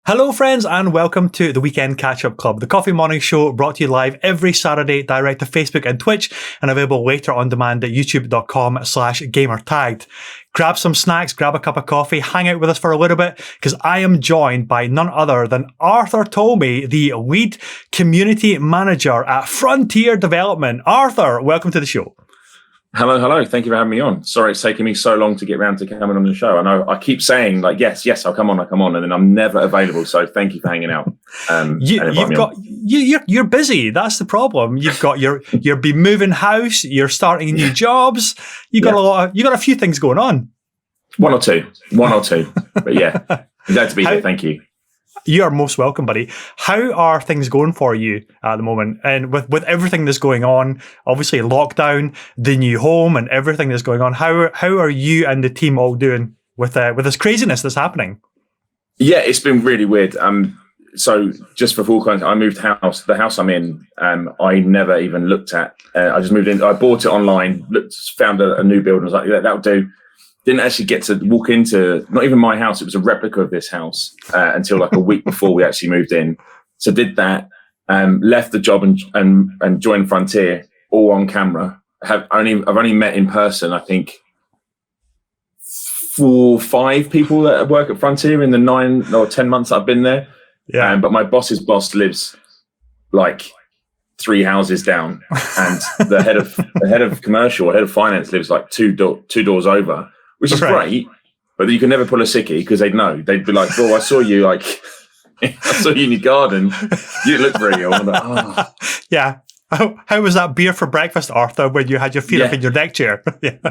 Hello, friends, and welcome to the Weekend Catch-Up Club, the coffee morning show brought to you live every Saturday, direct to Facebook and Twitch, and available later on demand at youtube.com/gamertagged. Grab some snacks, grab a cup of coffee, hang out with us for a little bit, because I am joined by none other than Arthur Tolmie, the lead community manager at Frontier Development. Arthur, welcome to the show. Hello. Thank you for having me on. Sorry it's taking me so long to get around to coming on the show. I know I keep saying yes, I'll come on, and then I'm never available. So thank you for hanging out. You're busy. That's the problem. You're be moving house. You're starting new jobs. You got a few things going on. One or two. But yeah, glad to be here. Thank you. You are most welcome, buddy. How are things going for you at the moment? And with everything that's going on, obviously lockdown, the new home, and everything that's going on, how are you and the team all doing with this craziness that's happening? Yeah, it's been really weird. So just for full context, I moved house. The house I'm in, I never even looked at. I just moved in. I bought it online, found a new build, and was like, that'll do. Didn't actually get to walk into, not even my house, it was a replica of this house until like a week before we actually moved in. So did that, left the job and joined Frontier all on camera. I've only met in person, I think, 4 or 5 people that work at Frontier in the 9 or 10 months I've been there. Yeah. But my boss's boss lives like 3 houses down, and the head of commercial or head of finance lives like two doors over. Which is great, but you can never pull a sickie because they'd know. They'd be like, "Bro, I saw you I saw you in your garden. You look very ill." I'm like, oh. Yeah. How was that beer for breakfast, Arthur, when you had your feet up in your deck chair?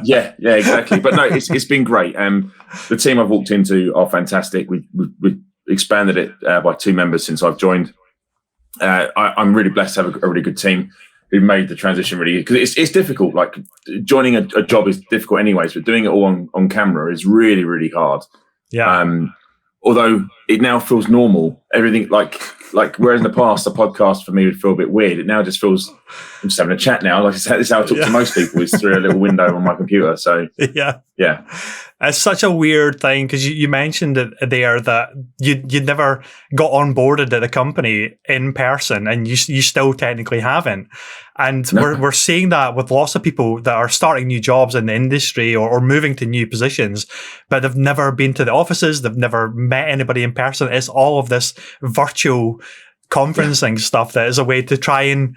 yeah, exactly. But no, it's been great. The team I've walked into are fantastic. We expanded it by 2 members since I've joined. I'm really blessed to have a really good team who made the transition really, because it's difficult. Like joining a job is difficult anyways, but doing it all on camera is really, really hard. Yeah. Although it now feels normal, everything like whereas in the past, a podcast for me would feel a bit weird. It now just feels, I'm just having a chat now. Like this is how I talk to most people, is through a little window on my computer. So yeah. It's such a weird thing, because you mentioned it there that you never got onboarded at the company in person, and you still technically haven't. And we're seeing that with lots of people that are starting new jobs in the industry or moving to new positions, but they've never been to the offices, they've never met anybody in person. It's all of this virtual conferencing stuff that is a way to try and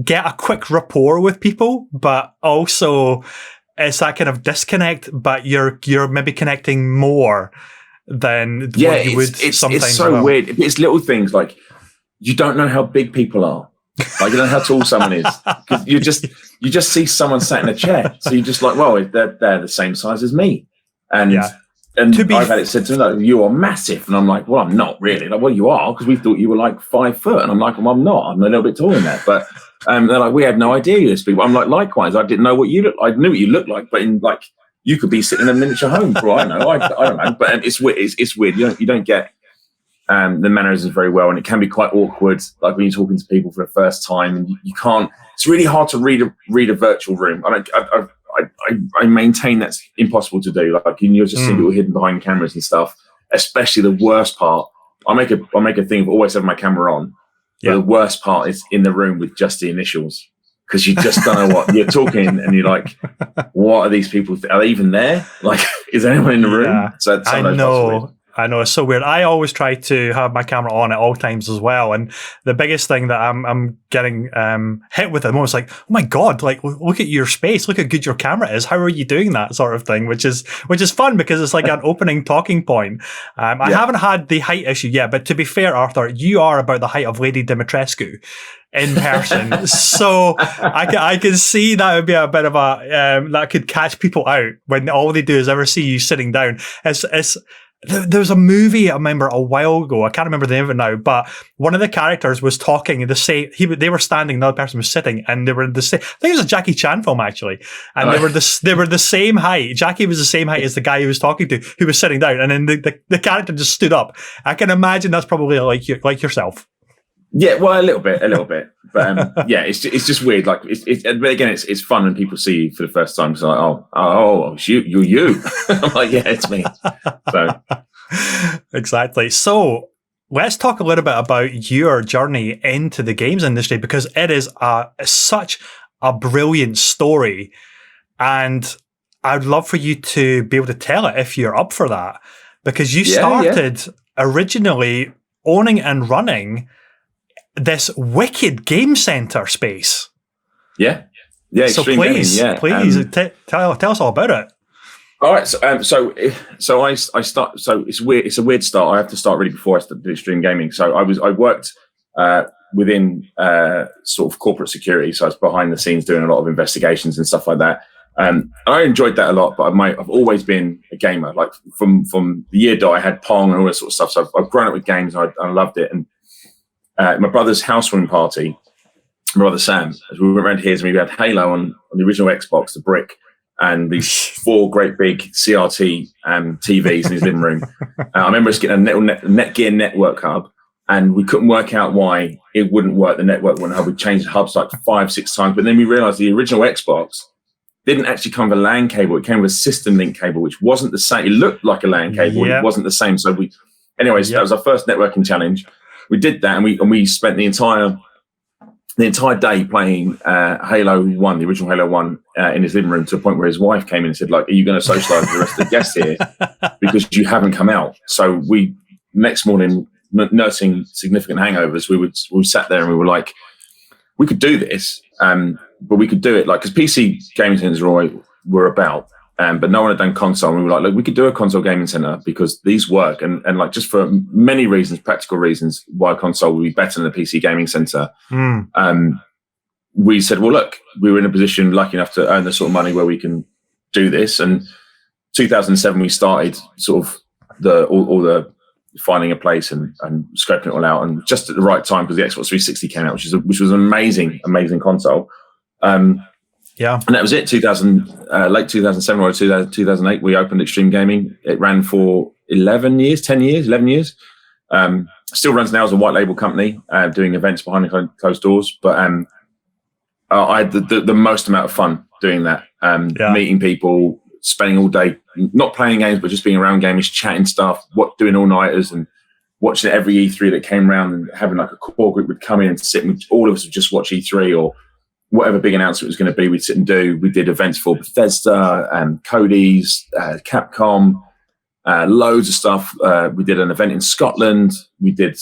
get a quick rapport with people, but also it's that kind of disconnect, but you're maybe connecting more than what you would sometimes. It's so weird. It's little things like you don't know how big people are. Like you don't know how tall someone is, because you just see someone sat in a chair, so you're just like, well, they're the same size as me, and I've had it said to me like, you are massive, and I'm like, well, I'm not really. Like, well, you are, because we thought you were like 5 foot, and I'm like, well, I'm not. I'm a little bit taller than that, but they're like, we had no idea you were this big. I'm like, likewise, I didn't know what you look. I knew what you looked like, but in like you could be sitting in a miniature home for all I know. I don't know, but it's weird. It's weird. You don't get the mannerisms very well, and it can be quite awkward, like when you're talking to people for the first time, and you can't. It's really hard to read a virtual room. I maintain that's impossible to do. Like you're just seeing people hidden behind cameras and stuff. Especially the worst part. I make a thing of always having my camera on. But the worst part is in the room with just the initials, because you just don't know what you're talking, and you're like, what are these people? Are they even there? Like, is anyone in the room? So I know, it's so weird. I always try to have my camera on at all times as well. And the biggest thing that I'm getting hit with at the moment is like, oh my God, like look at your space, look how good your camera is. How are you doing that sort of thing? Which is fun, because it's like an opening talking point. I haven't had the height issue yet, but to be fair, Arthur, you are about the height of Lady Dimitrescu in person. So I can see that would be a bit of a, that could catch people out when all they do is ever see you sitting down. There was a movie I remember a while ago. I can't remember the name of it now, but one of the characters was talking the same. They were standing, another person was sitting, and they were the same. I think it was a Jackie Chan film actually, and they were the same height. Jackie was the same height as the guy he was talking to, who was sitting down, and then the character just stood up. I can imagine that's probably like yourself. Yeah, well, a little bit, but yeah, it's just weird. Like, it's fun when people see you for the first time. It's like, oh, you're you. I'm like, yeah, it's me. So exactly. So let's talk a little bit about your journey into the games industry, because it is such a brilliant story. And I'd love for you to be able to tell it if you're up for that, because you started originally owning and running this wicked game center space. Yeah. So please, tell us all about it. All right. So I start. So it's weird. It's a weird start. I have to start really before I did extreme gaming. So I worked within sort of corporate security. So I was behind the scenes doing a lot of investigations and stuff like that. And I enjoyed that a lot. But I've always been a gamer. Like from the year that I had Pong and all that sort of stuff. So I've grown up with games. I loved it. And my brother's housewarming party, my brother Sam, as we went around his, and we had Halo on the original Xbox, the brick, and these 4 great big CRT TVs in his living room. I remember us getting a Netgear network hub, and we couldn't work out why it wouldn't work. The network wouldn't hub. We changed the hubs like 5-6 times, but then we realized the original Xbox didn't actually come with a LAN cable. It came with a system link cable, which wasn't the same. It looked like a LAN cable. It wasn't the same. So that was our first networking challenge. We did that, and we spent the entire day playing Halo 1, the original Halo 1, in his living room, to a point where his wife came in and said, like, are you going to socialise with the rest of the guests here? Because you haven't come out. So we, next morning, nursing significant hangovers, we sat there and we were like, we could do this, but we could do it, like, because PC gaming centres were about, but no one had done console. And we were like, look, we could do a console gaming centre because these work. And like, just for many reasons, practical reasons, why console would be better than a PC gaming centre. We said, well, look, we were in a position lucky enough to earn the sort of money where we can do this. And 2007, we started sort of all the finding a place and scoping it all out. And just at the right time, because the Xbox 360 came out, which was an amazing console. And that was it. Late 2007 or 2008, we opened Extreme Gaming. It ran for 11 years. Still runs now as a white label company, doing events behind the closed doors. But I had the most amount of fun doing that, meeting people, spending all day, not playing games, but just being around gamers, chatting stuff, doing all-nighters and watching every E3 that came around, and having like a core group would come in and sit, and all of us would just watch E3 or whatever big announcement was going to be, we'd sit and do. We did events for Bethesda and Cody's, Capcom, loads of stuff. We did an event in Scotland. We did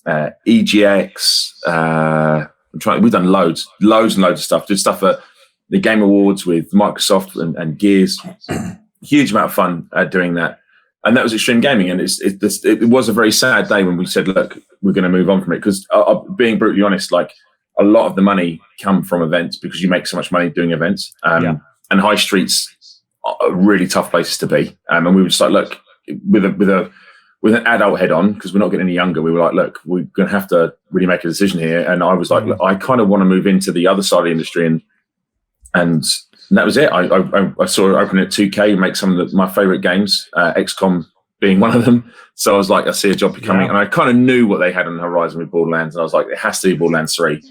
EGX. We've done loads and loads of stuff. Did stuff at the Game Awards with Microsoft and Gears. Huge amount of fun doing that. And that was Extreme Gaming. And it was a very sad day when we said, look, we're going to move on from it. Because being brutally honest, like, a lot of the money come from events because you make so much money doing events. And high streets are really tough places to be. And we were just like, look, with an adult head on, because we're not getting any younger, we were like, look, we're going to have to really make a decision here. And I was like, look, I kind of want to move into the other side of the industry. And that was it. I saw it open at 2K, make some of my favorite games, XCOM being one of them. So I was like, I see a job becoming, and I kind of knew what they had on the horizon with Borderlands. And I was like, it has to be Borderlands 3.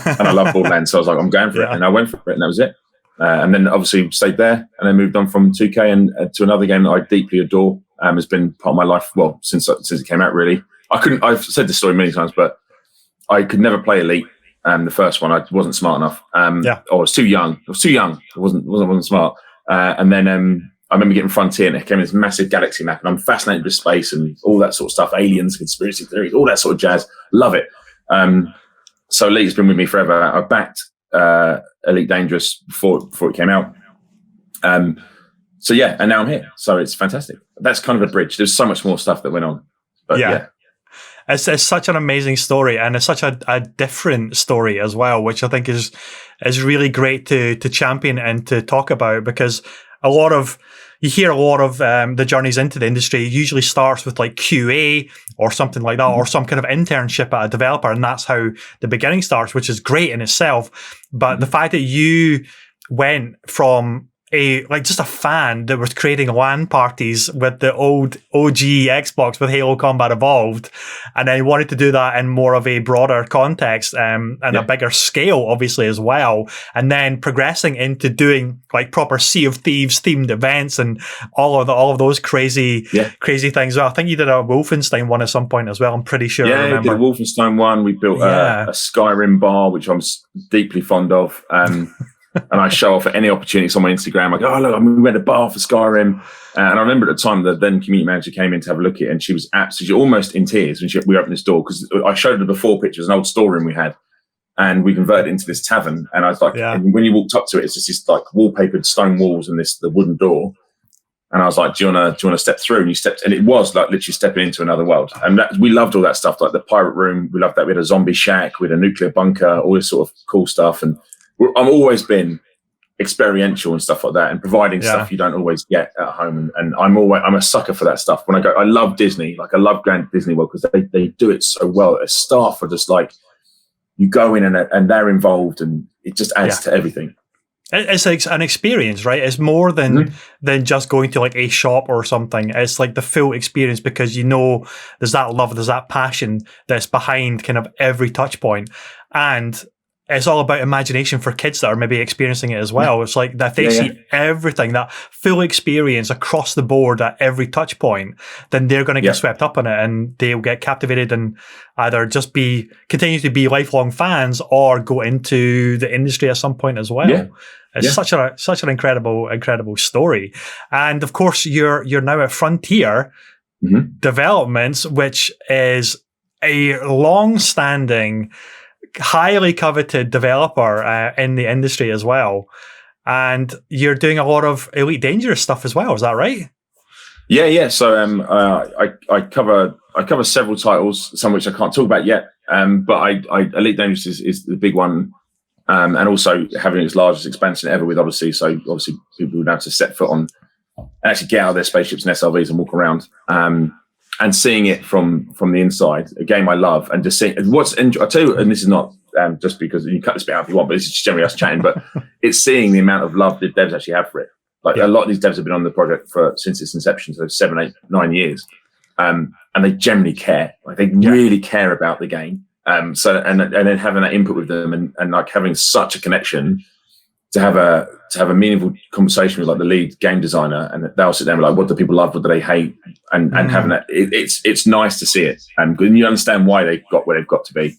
And I love Borderlands. So I was like, I'm going for it. And I went for it, and that was it. And then obviously stayed there, and then moved on from 2K and to another game that I deeply adore. Has been part of my life, well, since it came out, really. I've said this story many times, but I could never play Elite. The first one, I wasn't smart enough. Or I was too young. I wasn't smart. And then I remember getting Frontier, and it came in this massive galaxy map, and I'm fascinated with space and all that sort of stuff, aliens, conspiracy theories, all that sort of jazz. Love it. So Elite's been with me forever. I backed Elite Dangerous before it came out. So yeah, and now I'm here. So it's fantastic. That's kind of a bridge. There's so much more stuff that went on. But yeah. It's such an amazing story, and it's such a different story as well, which I think is really great to champion and to talk about, because you hear a lot of the journeys into the industry usually starts with like QA or something like that, or some kind of internship at a developer, and that's how the beginning starts, which is great in itself. But the fact that you went from just a fan that was creating LAN parties with the old OG Xbox with Halo Combat Evolved, and then wanted to do that in more of a broader context and a bigger scale, obviously, as well, and then progressing into doing like proper Sea of Thieves themed events and all of those crazy things. Well, I think you did a Wolfenstein one at some point as well. I'm pretty sure. I remember. Did a Wolfenstein one. We built a Skyrim bar, which I'm deeply fond of. And I show off at any opportunity. It's on my Instagram. I go, oh, look, we went to a bar for Skyrim. And I remember at the time that then community manager came in to have a look at it, and she was absolutely almost in tears when we opened this door, because I showed her the before pictures, an old storeroom we had, and we converted it into this tavern. And I was like, and when you walked up to it, it's just this like wallpapered stone walls and the wooden door. And I was like, do you want to step through? And you stepped, and it was like literally stepping into another world. And we loved all that stuff, like the pirate room. We loved that. We had a zombie shack, we had a nuclear bunker, all this sort of cool stuff. And I've always been experiential and stuff like that, and providing stuff you don't always get at home. And I'm a sucker for that stuff. When I love Disney. Like I love going to Disney World because they do it so well. As staff are just like, you go in and they're involved, and it just adds to everything. It's like an experience, right? It's more than just going to like a shop or something. It's like the full experience, because there's that love, there's that passion that's behind kind of every touch point. And it's all about imagination for kids that are maybe experiencing it as well. It's like that they see everything, that full experience across the board at every touch point, then they're going to get swept up in it, and they'll get captivated and either just continue to be lifelong fans or go into the industry at some point as well. Yeah. It's such an incredible story. And of course, you're now at Frontier Developments, which is a long-standing, highly coveted developer in the industry as well, and you're doing a lot of Elite Dangerous stuff as well. Is that right? Yeah. So I cover several titles, some of which I can't talk about yet. But Elite Dangerous is the big one, and also having its largest expansion ever with Odyssey. So obviously people would have to set foot on, actually get out of their spaceships and SRVs and walk around. And seeing it from the inside, a game I love, and just seeing I tell you, and this is not just because you can cut this bit out if you want, but this is just generally us chatting. But it's seeing the amount of love that devs actually have for it. Like a lot of these devs have been on the project since its inception, so 7, 8, 9 years, and they generally care. Like they really care about the game. So and then having that input with them, and like having such a connection, to have a meaningful conversation with like the lead game designer, and they'll sit down and be like, what do people love, what do they hate, and having that, it's nice to see it, and you understand why they've got where they've got to be.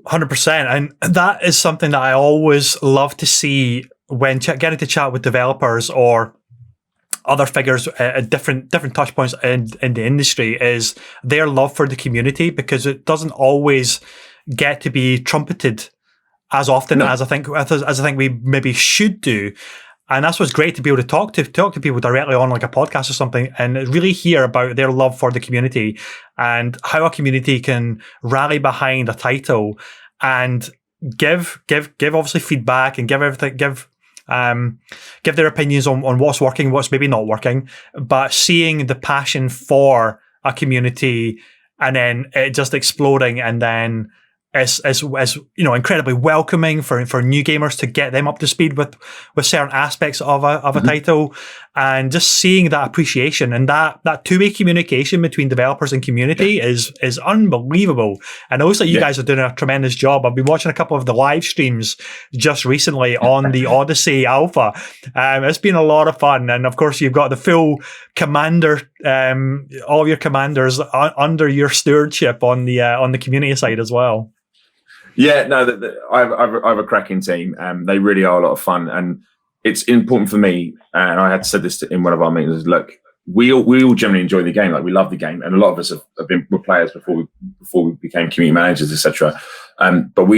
100%, and that is something that I always love to see when getting to chat with developers or other figures at different touch points in the industry, is their love for the community, because it doesn't always get to be trumpeted as often as I think we maybe should do. And that's what's great, to be able to talk to people directly on like a podcast or something, and really hear about their love for the community and how a community can rally behind a title and give obviously feedback and give their opinions on what's working, what's maybe not working, but seeing the passion for a community and then it just exploding, and then as incredibly welcoming for new gamers to get them up to speed with certain aspects of a title, and just seeing that appreciation and that two-way communication between developers and community is unbelievable. And also you guys are doing a tremendous job. I've been watching a couple of the live streams just recently on the Odyssey Alpha. It's been a lot of fun, and of course you've got the full commander, all of your commanders under your stewardship on the community side as well. Yeah, no, I have a cracking team. They really are a lot of fun, and it's important for me. And I had said this in one of our meetings. Look, we all generally enjoy the game. Like we love the game, and a lot of us have been players before we became community managers, etc. But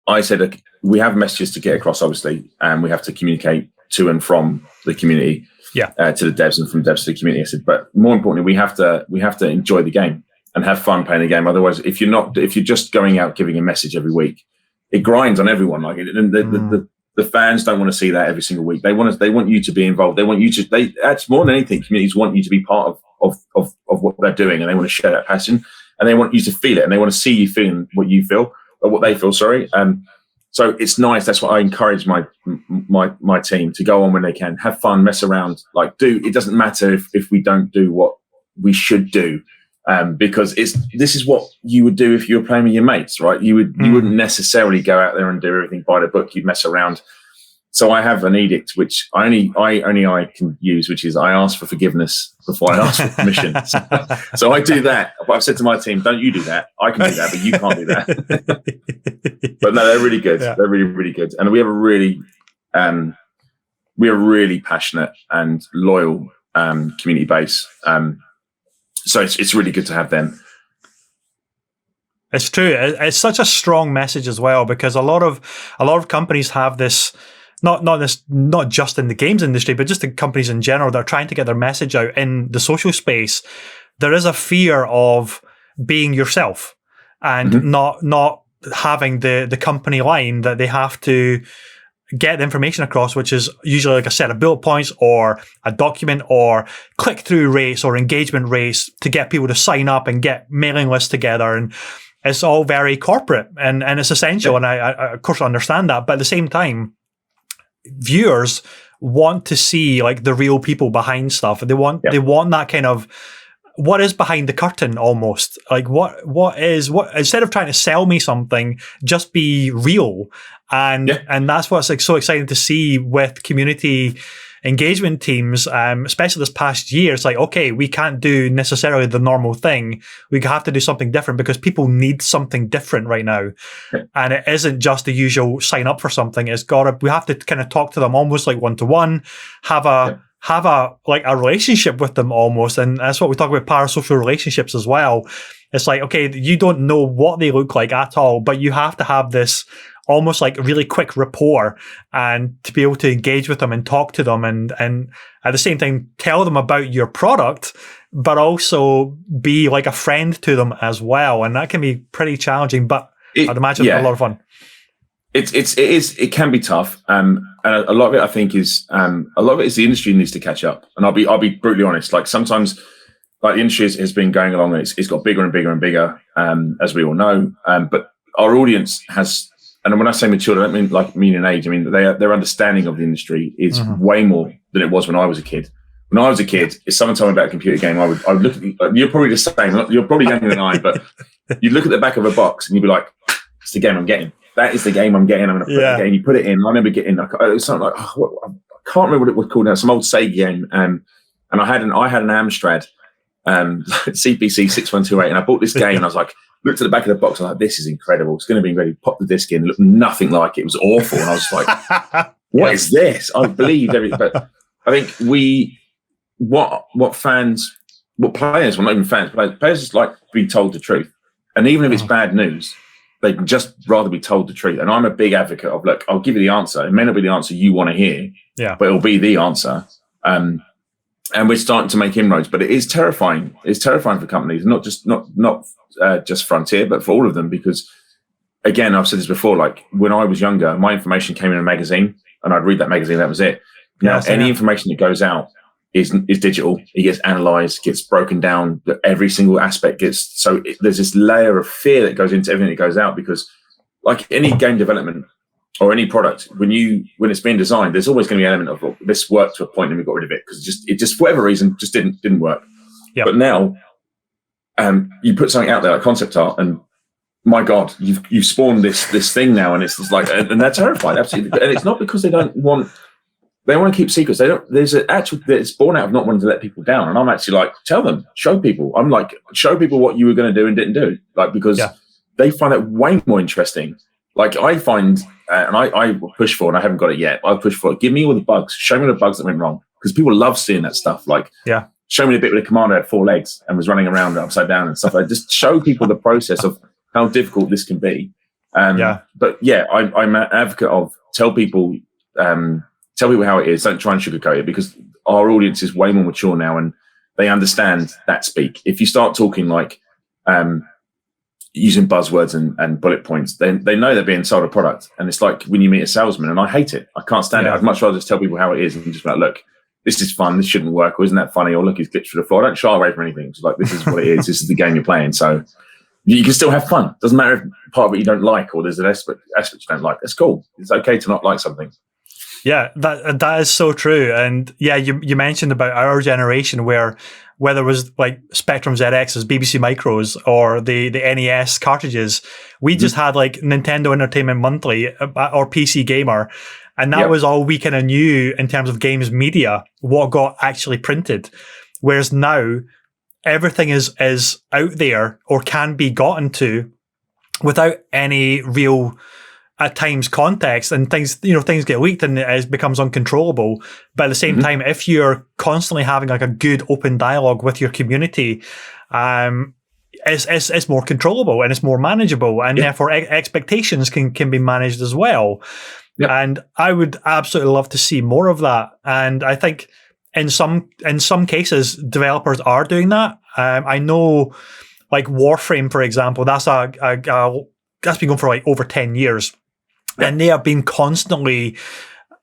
I said, look, we have messages to get across, obviously, and we have to communicate to and from the community, to the devs, and from devs to the community. I said, but more importantly, we have to enjoy the game and have fun playing the game. Otherwise, if you're just going out giving a message every week, it grinds on everyone. Like the fans don't want to see that every single week. They want you to be involved. They want you to. That's more than anything. Communities want you to be part of what they're doing, and they want to share that passion, and they want you to feel it, and they want to see you feeling what you feel, or what they feel. Sorry. So it's nice. That's what I encourage my team to go on when they can, have fun, mess around. Like, it doesn't matter if we don't do what we should do, because this is what you would do if you were playing with your mates, right? You wouldn't necessarily go out there and do everything by the book. You'd mess around. So I have an edict which I can use, which is I ask for forgiveness before I ask for permission. So I do that. But I've said to my team, don't you do that. I can do that, but you can't do that. But no, they're really good. Yeah. They're really, really good. And we have a really passionate and loyal community base. So it's really good to have them. It's true. It's such a strong message as well, because a lot of companies have this. Not just in the games industry, but just in companies in general, they're trying to get their message out in the social space. There is a fear of being yourself and not having the company line that they have to get the information across, which is usually like a set of bullet points or a document or click-through rates or engagement rates to get people to sign up and get mailing lists together. And it's all very corporate and it's essential. And I of course understand that, but at the same time, viewers want to see like the real people behind stuff. They want that kind of what is behind the curtain almost. Like what instead of trying to sell me something, just be real. And that's what's like so exciting to see with community engagement teams, especially this past year. It's like, okay, we can't do necessarily the normal thing. We have to do something different because people need something different right now. And it isn't just the usual sign up for something. We have to kind of talk to them almost like one-to-one, have a relationship with them almost. And that's what we talk about, parasocial relationships as well. It's like, okay, you don't know what they look like at all, but you have to have this almost like really quick rapport and to be able to engage with them and talk to them and at the same time tell them about your product, but also be like a friend to them as well. And that can be pretty challenging, but I'd imagine a lot of fun. It can be tough. And a lot of it I think is the industry needs to catch up. And I'll be brutally honest. Like sometimes like the industry has been going along and it's got bigger and bigger and bigger, as we all know. But our audience has, and when I say mature, I don't mean in age. I mean their understanding of the industry is way more than it was when I was a kid. When I was a kid, if someone told me about a computer game, I would look at you're probably the same. You're probably younger than I, but you'd look at the back of a box and you'd be like, "It's the game I'm getting. That is the game I'm getting. I'm going to put the game." You put it in. I remember getting it was something like I can't remember what it was called now. Some old Sega game, and I had an Amstrad CPC 6128, and I bought this game and I was like. Looked at the back of the box, I was like, this is incredible. It's going to be ready. Pop the disc in. It looked nothing like it. It was awful. And I was like, what is this? I believed everything. But I think what players, well, not even fans, players just like to be told the truth. And even if it's bad news, they can just rather be told the truth. And I'm a big advocate of, look, I'll give you the answer. It may not be the answer you want to hear, but it'll be the answer. And we're starting to make inroads, but it is terrifying. It's terrifying for companies, not just Frontier, but for all of them, because again, I've said this before, like when I was younger, my information came in a magazine and I'd read that magazine. That was it. Now, any information that goes out is digital. It gets analyzed, gets broken down. Every single aspect gets, there's this layer of fear that goes into everything that goes out, because like any game development or any product, when it's being designed, there's always going to be an element of, well, this worked to a point and we got rid of it because it just for whatever reason just didn't work. Yep. But now, you put something out there like concept art, and my God, you've spawned this thing now, and it's just like, and they're terrified, absolutely. And it's not because they want to keep secrets. It's born out of not wanting to let people down. And I'm actually like, tell them, show people. I'm like, show people what you were going to do and didn't do, like because they find it way more interesting. Like I find, and I push for, and I haven't got it yet. I push for it. Give me all the bugs. Show me the bugs that went wrong, because people love seeing that stuff. Like, show me the bit where the commander had 4 legs and was running around upside down and stuff. Like, just show people the process of how difficult this can be. But I'm an advocate of tell people how it is. Don't try and sugarcoat it, because our audience is way more mature now and they understand that speak. If you start talking like using buzzwords and bullet points, they know they're being sold a product. And it's like when you meet a salesman, and I hate it. I can't stand it. I'd much rather just tell people how it is and just be like, look, this is fun. This shouldn't work. Or isn't that funny? Or look, he's glitched through the floor. I don't shy away from anything. It's like, this is what it is. This is the game you're playing. So You can still have fun. Doesn't matter if part of it you don't like or there's an aspect you don't like. That's cool. It's okay to not like something. Yeah, that is so true. And yeah, you mentioned about our generation where whether it was like Spectrum ZXs, BBC Micros, or the NES cartridges, we just had like Nintendo Entertainment Monthly or PC Gamer. And that was all we kind of knew in terms of games media, what got actually printed. Whereas now, everything is out there or can be gotten to without any real, at times, context, and things get leaked and it becomes uncontrollable. But at the same time, if you're constantly having like a good open dialogue with your community, it's more controllable and it's more manageable, and therefore expectations can be managed as well. Yep. And I would absolutely love to see more of that. And I think in some cases, developers are doing that. I know, like Warframe, for example, that's been going for like over 10 years. And they have been constantly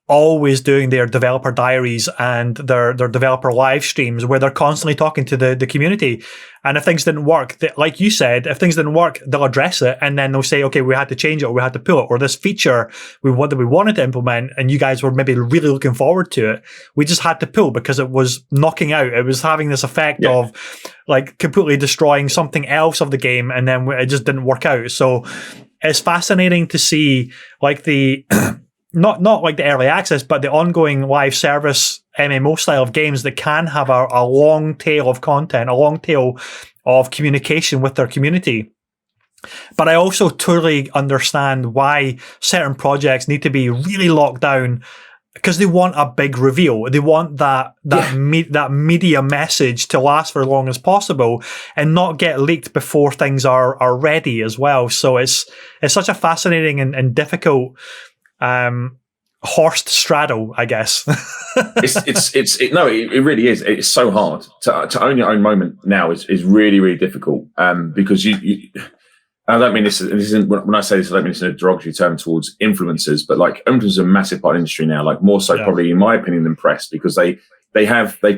always doing their developer diaries and their developer live streams where they're constantly talking to the community. And if things didn't work, like you said, if things didn't work, they'll address it and then they'll say, okay, we had to change it or we had to pull it, or this feature we wanted to implement and you guys were maybe really looking forward to it. We just had to pull because it was knocking out. It was having this effect of like completely destroying something else of the game, and then it just didn't work out. So it's fascinating to see like the not like the early access, but the ongoing live service MMO style of games that can have a long tail of content, a long tail of communication with their community. But I also totally understand why certain projects need to be really locked down, because they want a big reveal. They want that media message to last for as long as possible and not get leaked before things are ready as well. So it's such a fascinating and difficult horse to straddle, I guess. It really is. It's so hard to own your own moment now is really, really difficult. Because you I don't mean this isn't, when I say this, I don't mean this in a derogatory term towards influencers, but like influencers are a massive part of the industry now, like more so probably in my opinion than press, because they've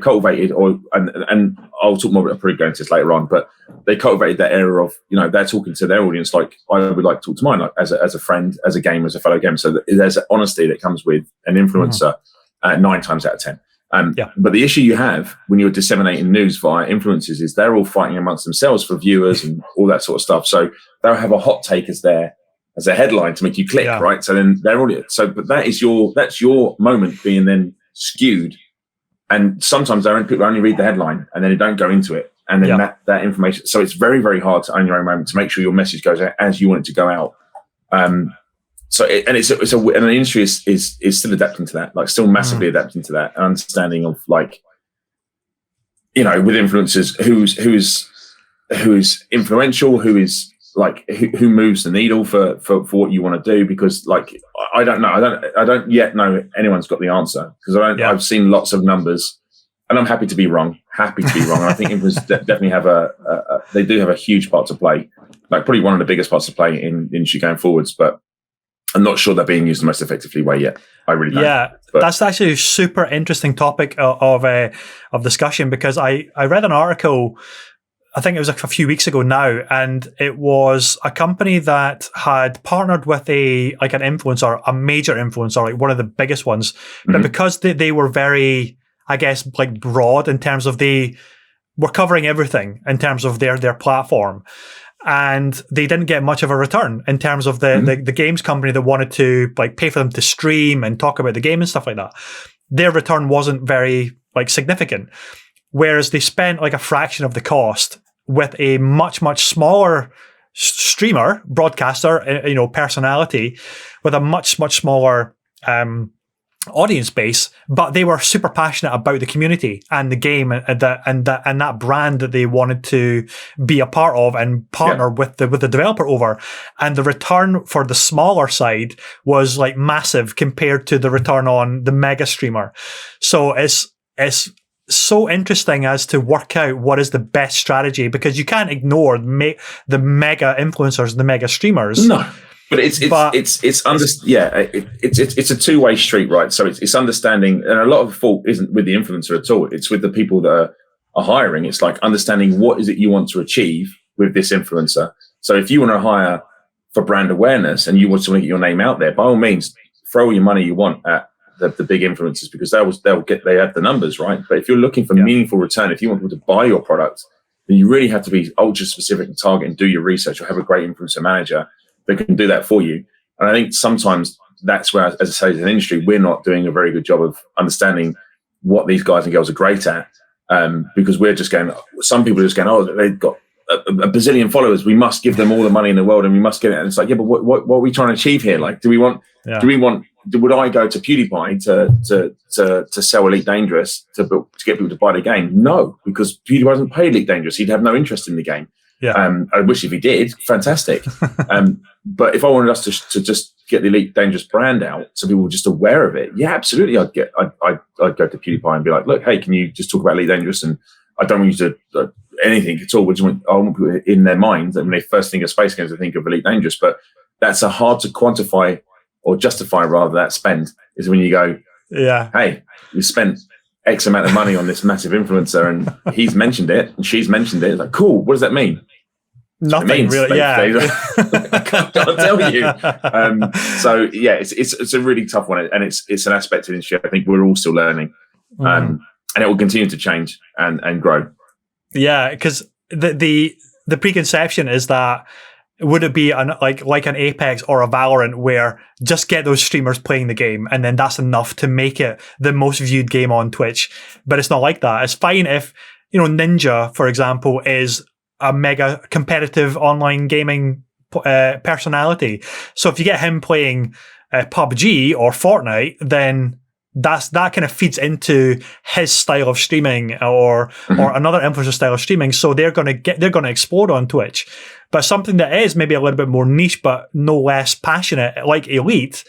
cultivated, and I'll talk more about, I'll probably go into this later on, but they cultivated that era of, they're talking to their audience like I would like to talk to mine, like as a friend, as a gamer, as a fellow gamer. So there's an honesty that comes with an influencer 9 times out of 10. But the issue you have when you're disseminating news via influencers is they're all fighting amongst themselves for viewers and all that sort of stuff. So they'll have a hot take as a headline to make you click, right? So then they're already but that's your moment being then skewed. And sometimes people only read the headline and then they don't go into it. And then that information. So it's very, very hard to own your own moment, to make sure your message goes out as you want it to go out. And the industry is still adapting to that, like still massively adapting to that, and understanding of like, with influencers who's influential, who moves the needle for what you want to do. Because like, I don't yet know anyone's got the answer, because I've seen lots of numbers, and I'm happy to be wrong. And I think influencers definitely have they do have a huge part to play, like probably one of the biggest parts to play in the industry going forwards, but I'm not sure they're being used the most effectively way yet. I really don't. Yeah, that's actually a super interesting topic of discussion, because I read an article, I think it was a few weeks ago now, and it was a company that had partnered with an influencer, a major influencer, like one of the biggest ones, but because they were very, I guess, like broad in terms of they were covering everything in terms of their platform. And they didn't get much of a return in terms of the games company that wanted to like pay for them to stream and talk about the game and stuff like that. Their return wasn't very like significant, whereas they spent like a fraction of the cost with a much, much smaller streamer, broadcaster, personality with a much, much smaller audience base, but they were super passionate about the community and the game and that brand that they wanted to be a part of and partner with the developer over. And the return for the smaller side was like massive compared to the return on the mega streamer. So it's so interesting as to work out what is the best strategy, because you can't ignore the mega influencers, the mega streamers. No. But it's a two-way street, right? So it's understanding, and a lot of the fault isn't with the influencer at all. It's with the people that are hiring. It's like understanding what is it you want to achieve with this influencer, So if you want to hire for brand awareness and you want to get your name out there, by all means, throw all your money you want at the big influencers, because they have the numbers, right? But if you're looking for meaningful return, if you want people to buy your product, then you really have to be ultra specific and target and do your research, or have a great influencer manager that can do that for you. And I think sometimes that's where, as I say, as an industry, we're not doing a very good job of understanding what these guys and girls are great at, because we're just going, some people are just going, oh, they've got a bazillion followers, we must give them all the money in the world and we must get it. And it's like, yeah, but what are we trying to achieve here? Like, would I go to PewDiePie to sell Elite Dangerous to get people to buy the game? No, because PewDiePie doesn't pay Elite Dangerous. He'd have no interest in the game. I wish if he did, fantastic. But if I wanted us to just get the Elite Dangerous brand out so people were just aware of it, yeah, absolutely. I'd go to PewDiePie and be like, look, hey, can you just talk about Elite Dangerous? And I don't want you to anything at all. I want people in their minds that when they first think of space games, they think of Elite Dangerous. But that's a hard to quantify or justify, rather, that spend is when you go, hey, we spent X amount of money on this massive influencer and he's mentioned it and she's mentioned it. It's like, cool, what does that mean? Nothing really. I can't tell you. So yeah, it's a really tough one, and it's an aspect of the industry I think we're all still learning, and it will continue to change and grow. Yeah, because the preconception is that would it be like an Apex or a Valorant where just get those streamers playing the game and then that's enough to make it the most viewed game on Twitch? But it's not like that. It's fine if, Ninja, for example, is a mega competitive online gaming personality. So if you get him playing PUBG or Fortnite, then that kind of feeds into his style of streaming or another influencer style of streaming. So they're going to explode on Twitch. But something that is maybe a little bit more niche, but no less passionate, like Elite,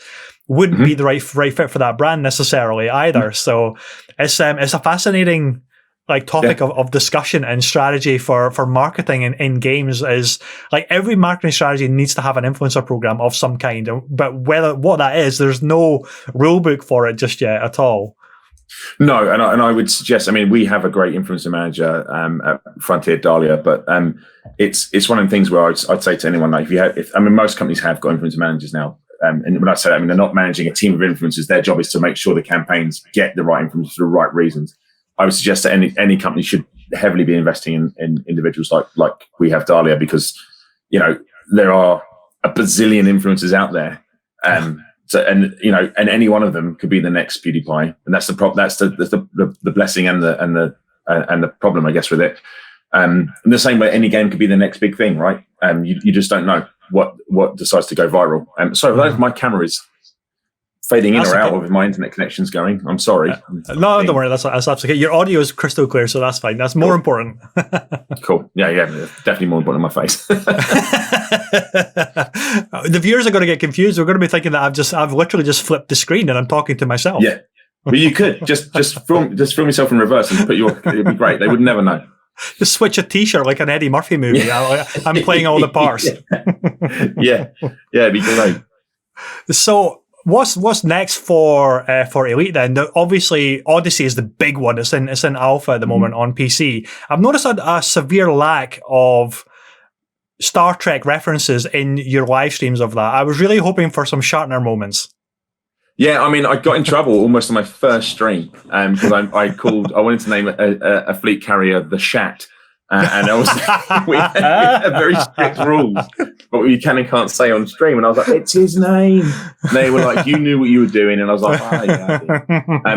wouldn't be the right fit for that brand necessarily either. So it's a fascinating topic of discussion and strategy for marketing in games. Is like every marketing strategy needs to have an influencer program of some kind, but what that is, there's no rule book for it just yet at all. No, and I would suggest, we have a great influencer manager at Frontier, Dahlia, but it's one of the things where I'd say to anyone, like, most companies have got influencer managers now. And when I say that, they're not managing a team of influencers. Their job is to make sure the campaigns get the right influencers for the right reasons. I would suggest that any company should heavily be investing in individuals like we have Dahlia, because there are a bazillion influencers out there, and any one of them could be the next PewDiePie, and that's the blessing and the problem, I guess, with it. In the same way, any game could be the next big thing, right? You just don't know what decides to go viral. Sorry, my camera is fading in or out if my internet connection's going. I'm sorry. No, don't worry. That's absolutely okay. Your audio is crystal clear, so that's fine. That's more important. Cool. Yeah, definitely more important on my face. The viewers are going to get confused. They're going to be thinking that I've literally just flipped the screen and I'm talking to myself. Yeah, but you could just film yourself in reverse and it'd be great. They would never know. Just switch a T-shirt like an Eddie Murphy movie. Yeah. I'm playing all the parts. Yeah, it'd be great. So, what's next for Elite then? Obviously, Odyssey is the big one. It's in alpha at the moment on PC. I've noticed a severe lack of Star Trek references in your live streams of that. I was really hoping for some Shatner moments. Yeah, I got in trouble almost on my first stream because I wanted to name a fleet carrier the Shat. And I was we had very strict rules, but you can and can't say on stream. And I was like, it's his name. And they were like, you knew what you were doing. And I was like,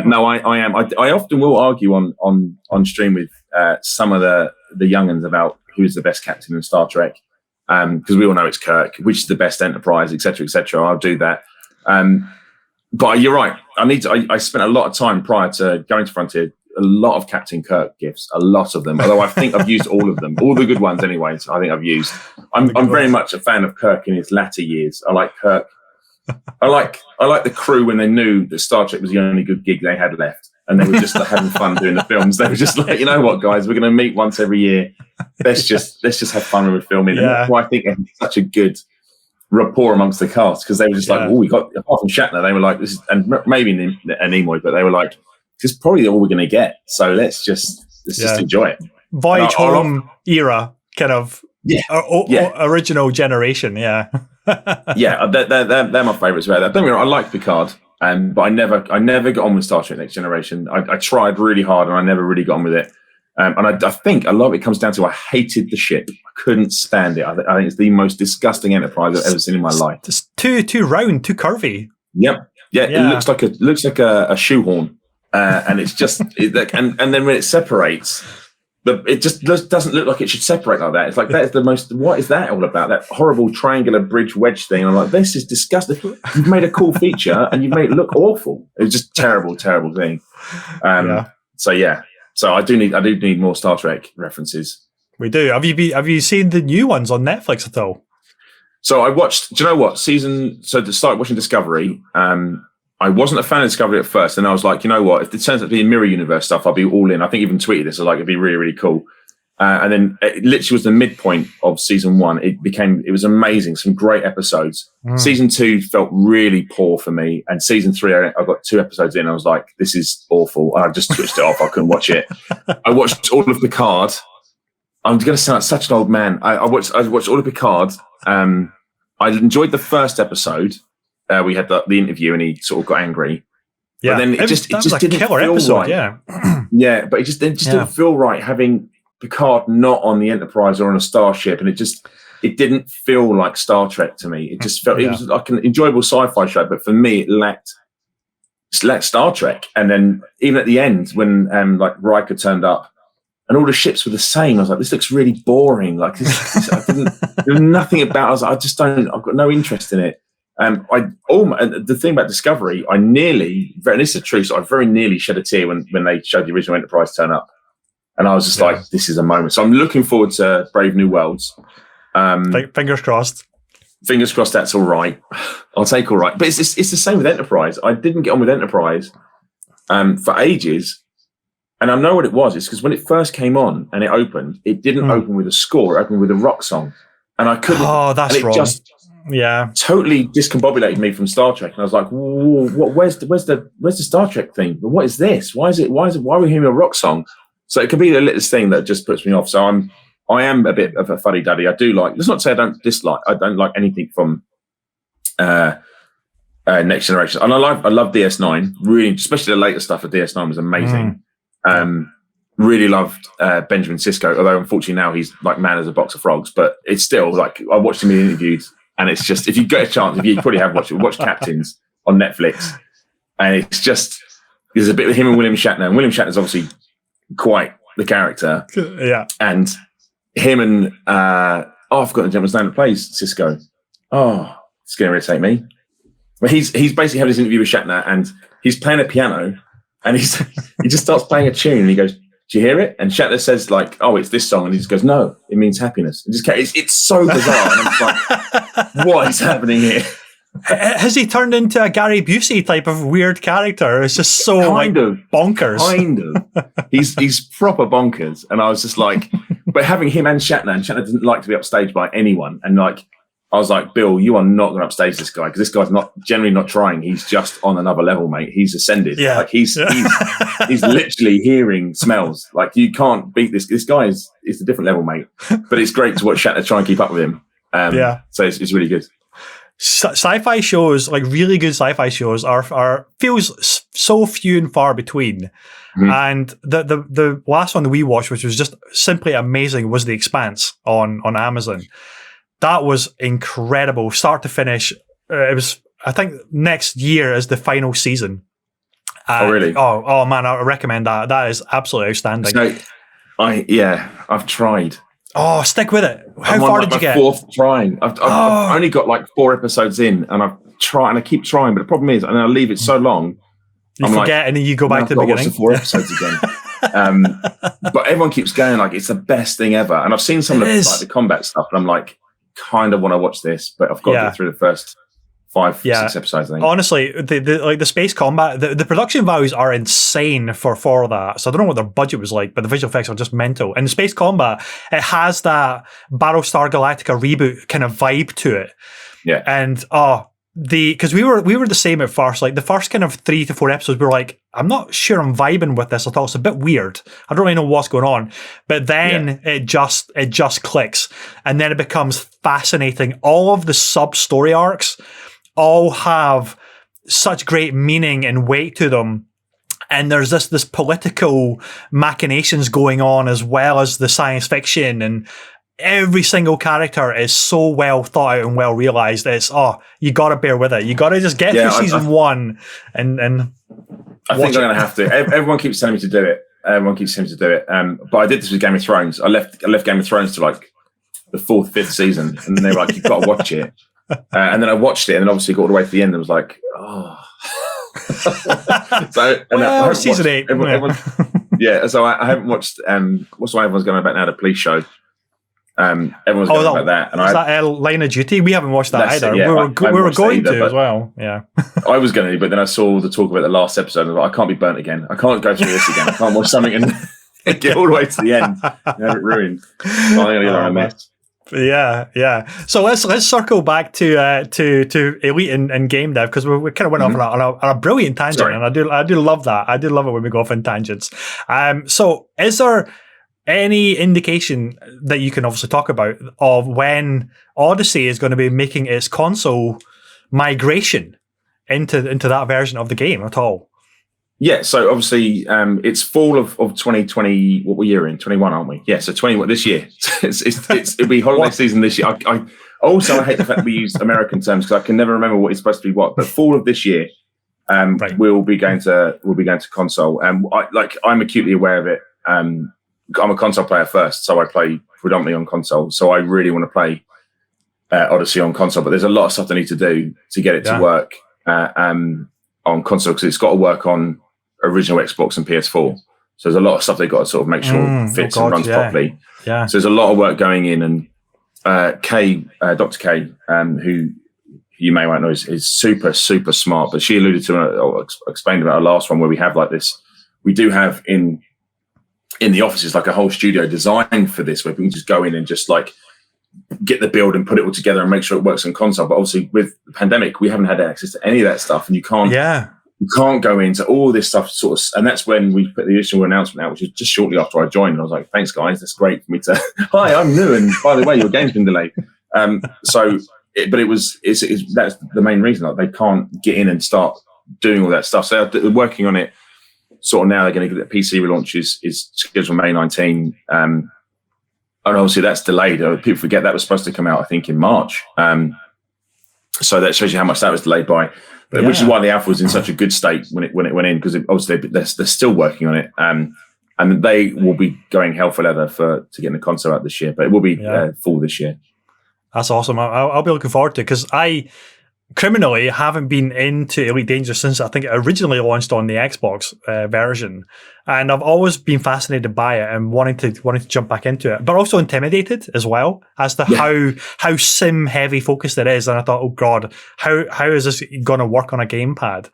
no, I am. I often will argue on stream with some of the young'uns about who's the best captain in Star Trek, because we all know it's Kirk, which is the best Enterprise, etc., etc. I'll do that. But you're right. I spent a lot of time prior to going to Frontier. A lot of Captain Kirk gifts, a lot of them. Although I think I've used all of them, all the good ones, anyways. I think I've used. I'm very much a fan of Kirk in his latter years. I like Kirk. I like the crew when they knew that Star Trek was the only good gig they had left, and they were just having fun doing the films. They were just like, you know what, guys, we're going to meet once every year. Let's just have fun when we're filming. And that's why I think they had such a good rapport amongst the cast, because they were just like, oh, we got, apart from Shatner, they were like, this is, and maybe Nimoy, but they were like, this is probably all we're going to get. So let's just enjoy it. Voyage Home era kind of Yeah, yeah. Original generation. Yeah, yeah. They're my favourites. Don't get me wrong, I like Picard, but I never got on with Star Trek Next Generation. I tried really hard, and I never really got on with it. And I think a lot of it comes down to I hated the ship. I couldn't stand it. I think it's the most disgusting Enterprise I've ever seen in my life. It's too round, too curvy. Yep. Yeah. It looks like a shoehorn, and it's just and then when it separates, it just doesn't look like it should separate like that. It's like that is the most. What is that all about? That horrible triangular bridge wedge thing. I'm like, this is disgusting. You've made a cool feature and you've made it look awful. It was just terrible thing. So yeah. So I do need more Star Trek references. We do. Have you seen the new ones on Netflix at all? So I watched. Do you know what to start watching Discovery? I wasn't a fan of Discovery at first, and I was like, you know what? If it turns out to be mirror universe stuff, I'll be all in. I think even tweeted this. I was like, it'd be really, really cool. And then it literally was the midpoint of season 1. It was amazing. Some great episodes. Season 2 felt really poor for me. And season 3, I got 2 episodes in. I was like, this is awful. I just switched it off. I couldn't watch it. I watched all of Picard. I'm going to sound like such an old man. I watched all of Picard. I enjoyed the first episode. We had the interview and he sort of got angry. Yeah. But then it just didn't feel episode, right. Yeah. Yeah, but it just didn't feel right having Picard not on the Enterprise or on a starship, and it didn't feel like Star Trek to me. It just felt it was like an enjoyable sci-fi show, but for me it lacked Star Trek. And then even at the end when like Riker turned up and all the ships were the same, I was like, this looks really boring. Like there was nothing about it. I was like, I've got no interest in it. The thing about Discovery, and this is true, so I very nearly shed a tear when they showed the original Enterprise turn up. And I was just like, this is a moment. So I'm looking forward to Brave New Worlds. Fingers crossed. Fingers crossed that's all right. I'll take all right. But it's the same with Enterprise. I didn't get on with Enterprise for ages. And I know what it was. It's because when it first came on and it opened, it didn't open with a score. It opened with a rock song. And I couldn't. Oh, that's wrong. Just totally discombobulated me from Star Trek. And I was like, where's the Star Trek theme? But what is this? Why are we hearing a rock song? So it can be the littlest thing that just puts me off. So I am a bit of a fuddy-duddy. I do like, let's not say I don't like anything from Next Generation. And I love DS9, really, especially the later stuff of DS9 was amazing. Really loved Benjamin Sisko, although unfortunately now he's like man as a box of frogs, but it's still like, I watched him in interviews and it's just, if you get a chance, if you probably have watched it, watch Captains on Netflix. And it's just, there's a bit with him and William Shatner. And William Shatner's obviously quite the character. Yeah. And him and I've forgotten the gentleman's name that plays Sisko. Oh, it's going to irritate me. But he's basically had this interview with Shatner and he's playing a piano and he just starts playing a tune and he goes, do you hear it? And Shatner says like, oh, it's this song. And he just goes, no, it means happiness. It's so bizarre. And I'm like, what is happening here? Has he turned into a Gary Busey type of weird character? It's just so bonkers. Kind of. He's proper bonkers. And I was just like, but having him and Shatner doesn't like to be upstaged by anyone. And like, I was like, Bill, you are not going to upstage this guy because this guy's generally not trying. He's just on another level, mate. He's ascended. Yeah. Like he's literally hearing smells. Like you can't beat this. This guy is a different level, mate. But it's great to watch Shatner try and keep up with him. So it's really good. Sci-fi shows, like really good sci-fi shows, are feels so few and far between. And the last one that we watched, which was just simply amazing, was The Expanse on Amazon. That was incredible, start to finish. It was, I think, next year is the final season. Oh, really? Oh man, I recommend that. That is absolutely outstanding. So, I've tried. Oh, stick with it. How far did you get? Fourth trying. I've only got like 4 episodes in, and I keep trying, but the problem is, and I leave it so long, you forget, and then you go back to the beginning. Watch the 4 episodes again. But everyone keeps going like it's the best thing ever, and I've seen some of the combat stuff, and I'm like, kind of want to watch this, but I've got to get through the first 5, 6 episodes. I think. Honestly, the space combat, the production values are insane for that. So I don't know what their budget was like, but the visual effects are just mental. And the space combat, it has that Battlestar Galactica reboot kind of vibe to it. Yeah. And because we were the same at first. Like the first kind of 3 to 4 episodes, we were like, I'm not sure I'm vibing with this at all. It's a bit weird. I don't really know what's going on. But then it just clicks, and then it becomes fascinating. All of the sub story arcs all have such great meaning and weight to them. And there's this political machinations going on, as well as the science fiction, and every single character is so well thought out and well realized. It's you got to bear with it. You got to just get through season 1 and I think I'm going to have to. Everyone keeps telling me to do it. But I did this with Game of Thrones. I left Game of Thrones to like the 4th, 5th season, and they were like, "You've got to watch it." And then I watched it, and then obviously got all the way to the end, and was like, "Oh." Season 8. So I haven't watched. What's the one everyone's going about now? The police show. Everyone's going about that. And is that Line of Duty? We haven't watched that either. Yeah, we were going to as well. Yeah, I was going to, but then I saw the talk about the last episode, and I was like, I can't be burnt again. I can't go through this again. I can't watch something and get all the way to the end and have it ruined. So I'm going to get on a mess. Yeah. So let's circle back to Elite and game dev, because we kind of went off on a brilliant tangent, and I do love that. I do love it when we go off on tangents. So is there any indication that you can obviously talk about of when Odyssey is going to be making its console migration into that version of the game at all? Yeah, so obviously it's fall of 2020. What year in? 21, aren't we? Yeah, so 21 this year. It'll be holiday season this year. I hate the fact that we use American terms, because I can never remember what it's supposed to be what. But fall of this year, we'll be going to console. I'm acutely aware of it. I'm a console player first, so I play predominantly on console. So I really want to play Odyssey on console, but there's a lot of stuff I need to do to get it to work on console, because it's got to work on original Xbox and PS4. So there's a lot of stuff they've got to sort of make sure it fits and runs properly. Yeah. So there's a lot of work going in, and Dr. K, who you may well know is super, super smart, but she alluded to, or explained about our last one, where we have like this, we do have in the offices like a whole studio designed for this, where we can just go in and just like get the build and put it all together and make sure it works on console. But obviously with the pandemic, we haven't had access to any of that stuff, and you can't go into all this stuff sort of. And that's when we put the initial announcement out, which was just shortly after I joined. And I was like, thanks guys, that's great for me to, hi, I'm new, and by the way, your game's been delayed. That's the main reason. Like, they can't get in and start doing all that stuff. So they're working on it sort of now. They're going to get the PC relaunch is scheduled for May 19. And obviously that's delayed. People forget that was supposed to come out, I think, in March. So that shows you how much that was delayed by, which is why the alpha was in such a good state when it went in, because obviously they're still working on it. And they will be going hell for leather to get the console out this year, but it will be full this year. That's awesome. I'll be looking forward to it, because I criminally haven't been into Elite Dangerous since I think it originally launched on the Xbox version, and I've always been fascinated by it and wanting to jump back into it, but also intimidated as well as to how sim heavy focused it is. And I thought, oh god, how is this going to work on a gamepad?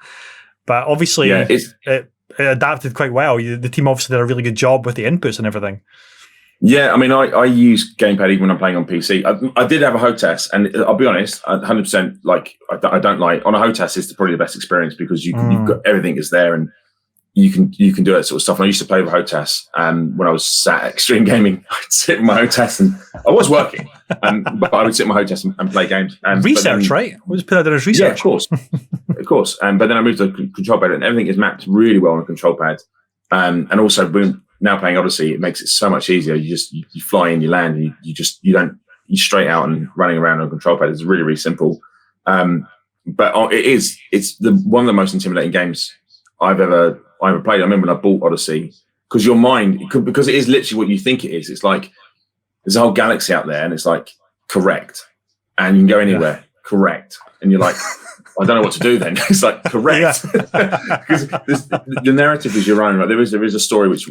But obviously it adapted quite well. The team obviously did a really good job with the inputs and everything. Yeah, I mean, I use gamepad even when I'm playing on PC. I did have a HOTAS, and I'll be honest, 100%. Like, I don't like on a HOTAS. It's probably the best experience, because you've got everything is there, and you can do that sort of stuff. And I used to play with HOTAS, when I was sat at Extreme Gaming. I'd sit with my HOTAS, and I was working, but I would sit with my HOTAS and play games. Research, right? We'll just put that as research. Yeah, of course, of course. But then I moved to a control pad, and everything is mapped really well on a control pad. And also, now playing Odyssey, it makes it so much easier. You fly in, you land, and you straight out and running around on a control pad. It's really, really simple. But it's one of the most intimidating games I've ever played. I remember when I bought Odyssey, because your mind, because it is literally what you think it is. It's like there's a whole galaxy out there, and it's like correct, and you can go anywhere, correct, and you're like, I don't know what to do then. It's like correct, because the narrative is your own. Right? There is a story which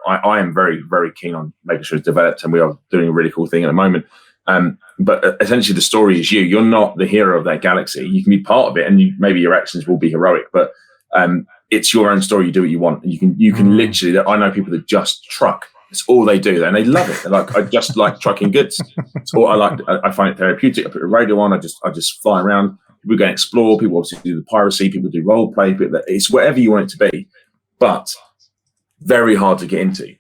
I am very, very keen on making sure it's developed, and we are doing a really cool thing at the moment. But essentially, the story is you. You're not the hero of that galaxy. You can be part of it, and maybe your actions will be heroic, but it's your own story. You do what you want, and you can literally. I know people that just truck It's all they do, and they love it. They're like, I just like trucking goods. It's all I like. I find it therapeutic. I put the radio on. I just fly around. People go and explore. People obviously do the piracy. People do role play. It's whatever you want it to be, but very hard to get into.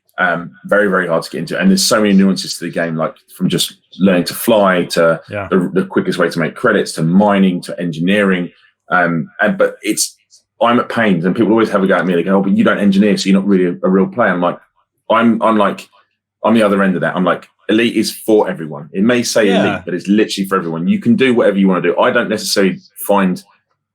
Very, very hard to get into. And there's so many nuances to the game, like from just learning to fly to the quickest way to make credits to mining to engineering. But I'm at pains, and people always have a go at me. They go, "Oh, but you don't engineer, so you're not really a real player." I'm like, I'm the other end of that. I'm like, Elite is for everyone. It may say Elite, but it's literally for everyone. You can do whatever you want to do. I don't necessarily find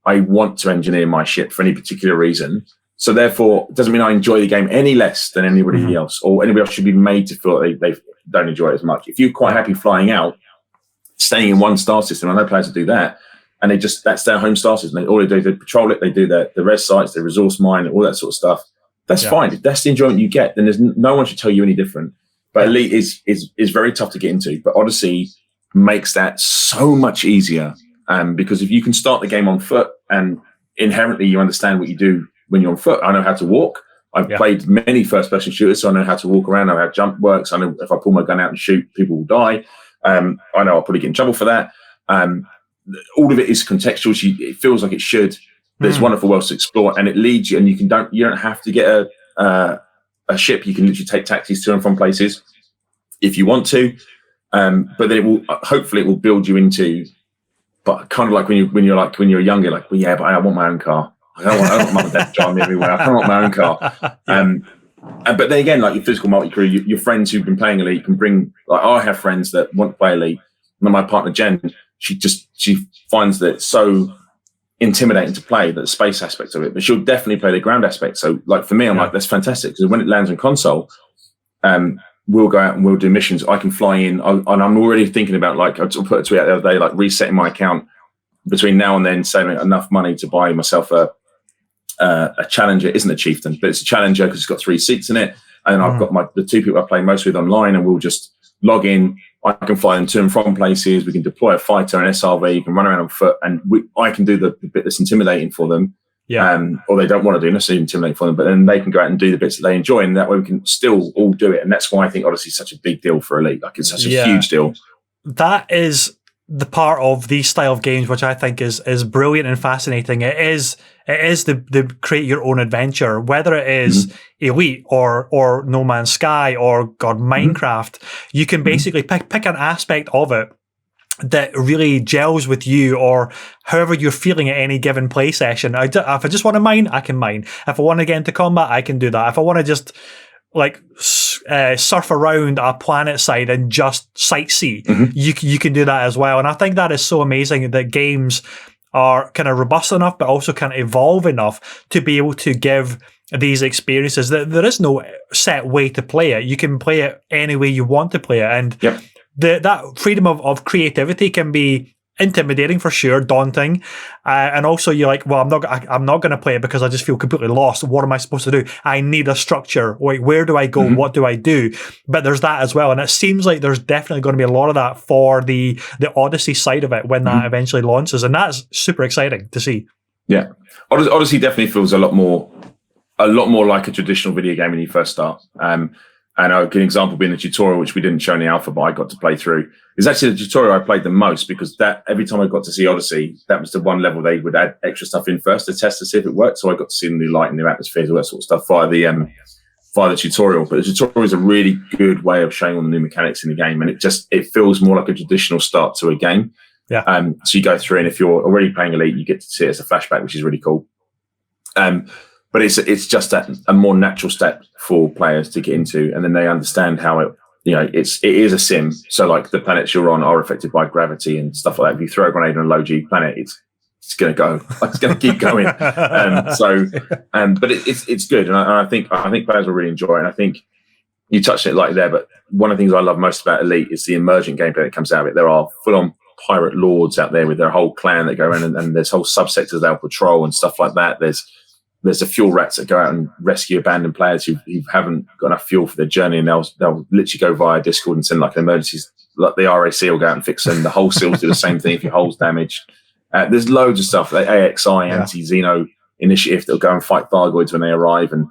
I want to engineer my ship for any particular reason. So therefore, it doesn't mean I enjoy the game any less than anybody else, or anybody else should be made to feel like they don't enjoy it as much. If you're quite happy flying out, staying in one star system, I know players that do that, and that's their home star system. All they do is they patrol it, they do the res sites, the resource mine, all that sort of stuff. That's fine. If that's the enjoyment you get, then there's no one should tell you any different. But Elite is very tough to get into. But Odyssey makes that so much easier, because if you can start the game on foot, and inherently you understand what you do when you're on foot. I know how to walk. I've played many first-person shooters, so I know how to walk around. I know how jump works. I know if I pull my gun out and shoot, people will die. I know I'll probably get in trouble for that. All of it is contextual. It feels like it should. There's wonderful worlds to explore, and it leads you. And you don't have to get a ship. You can literally take taxis to and from places if you want to. But then it will hopefully build you into. But kind of like when you're younger, like, well, yeah, but I want my own car. I don't want mum and dad to drive me everywhere. I kind of want my own car. But then again, like your physical multi-crew, your friends who've been playing Elite can bring. Like I have friends that want to play Elite. And my partner Jen, she finds that it's so intimidating to play, that the space aspect of it. But she'll definitely play the ground aspect. So, like for me, I'm like, that's fantastic, because when it lands on console, we'll go out and we'll do missions. I can fly in, and I'm already thinking about, like, I put a tweet out the other day, like resetting my account between now and then, saving enough money to buy myself a Challenger. It isn't a Chieftain, but it's a Challenger because it's got 3 seats in it. And I've got the 2 people I play most with online, and we'll just log in. I can fly them to and from places. We can deploy a fighter, an SRV. You can run around on foot, and I can do the bit that's intimidating for them. Or they don't want to do necessarily intimidating for them, but then they can go out and do the bits that they enjoy, and that way we can still all do it. And that's why I think Odyssey is such a big deal for Elite. Like, it's such a huge deal. That is the part of these style of games which I think is brilliant and fascinating. It is the create your own adventure, whether it is Elite or No Man's Sky or Minecraft. You can basically pick an aspect of it that really gels with you, or however you're feeling at any given play session. If I just want to mine, I can mine. If I want to get into combat, I can do that. If I want to just like surf around a planet side and just sightsee, you can do that as well. And I think that is so amazing that games are kind of robust enough, but also kind of evolve enough to be able to give these experiences. That there is no set way to play it. You can play it any way you want to play it, and that freedom of creativity can be intimidating for sure, daunting, and also you're like, well, I'm not going to play it because I just feel completely lost. What am I supposed to do? I need a structure. Wait, where do I go? What do I do? But there's that as well, and it seems like there's definitely going to be a lot of that for the Odyssey side of it when that eventually launches, and that's super exciting to see. Yeah, Odyssey definitely feels a lot more like a traditional video game when you first start. And an example being the tutorial, which we didn't show in the alpha, but I got to play through. It's actually the tutorial I played the most, because that every time I got to see Odyssey, that was the one level they would add extra stuff in first to test to see if it worked. So I got to see the new light and new atmospheres, all that sort of stuff via the tutorial. But the tutorial is a really good way of showing all the new mechanics in the game, and it feels more like a traditional start to a game. So you go through, and if you're already playing Elite, you get to see it as a flashback, which is really cool. But it's just a more natural step for players to get into, and then they understand how it is a sim. So like the planets you're on are affected by gravity and stuff like that. If you throw a grenade on a low G planet, it's going to go. It's going to keep going. But it's good, and I think players will really enjoy it. And I think you touched it like there, but one of the things I love most about Elite is the emergent gameplay that comes out of it. There are full-on pirate lords out there with their whole clan that go around, and there's whole subsectors they'll patrol and stuff like that. There's the fuel rats that go out and rescue abandoned players who haven't got enough fuel for their journey, and they'll literally go via Discord and send like an emergency. Like the RAC will go out and fix them. The whole SEALs do the same thing if your hull's damaged. There's loads of stuff. Like AXI, Anti-Xeno Initiative, that'll go and fight Thargoids when they arrive, and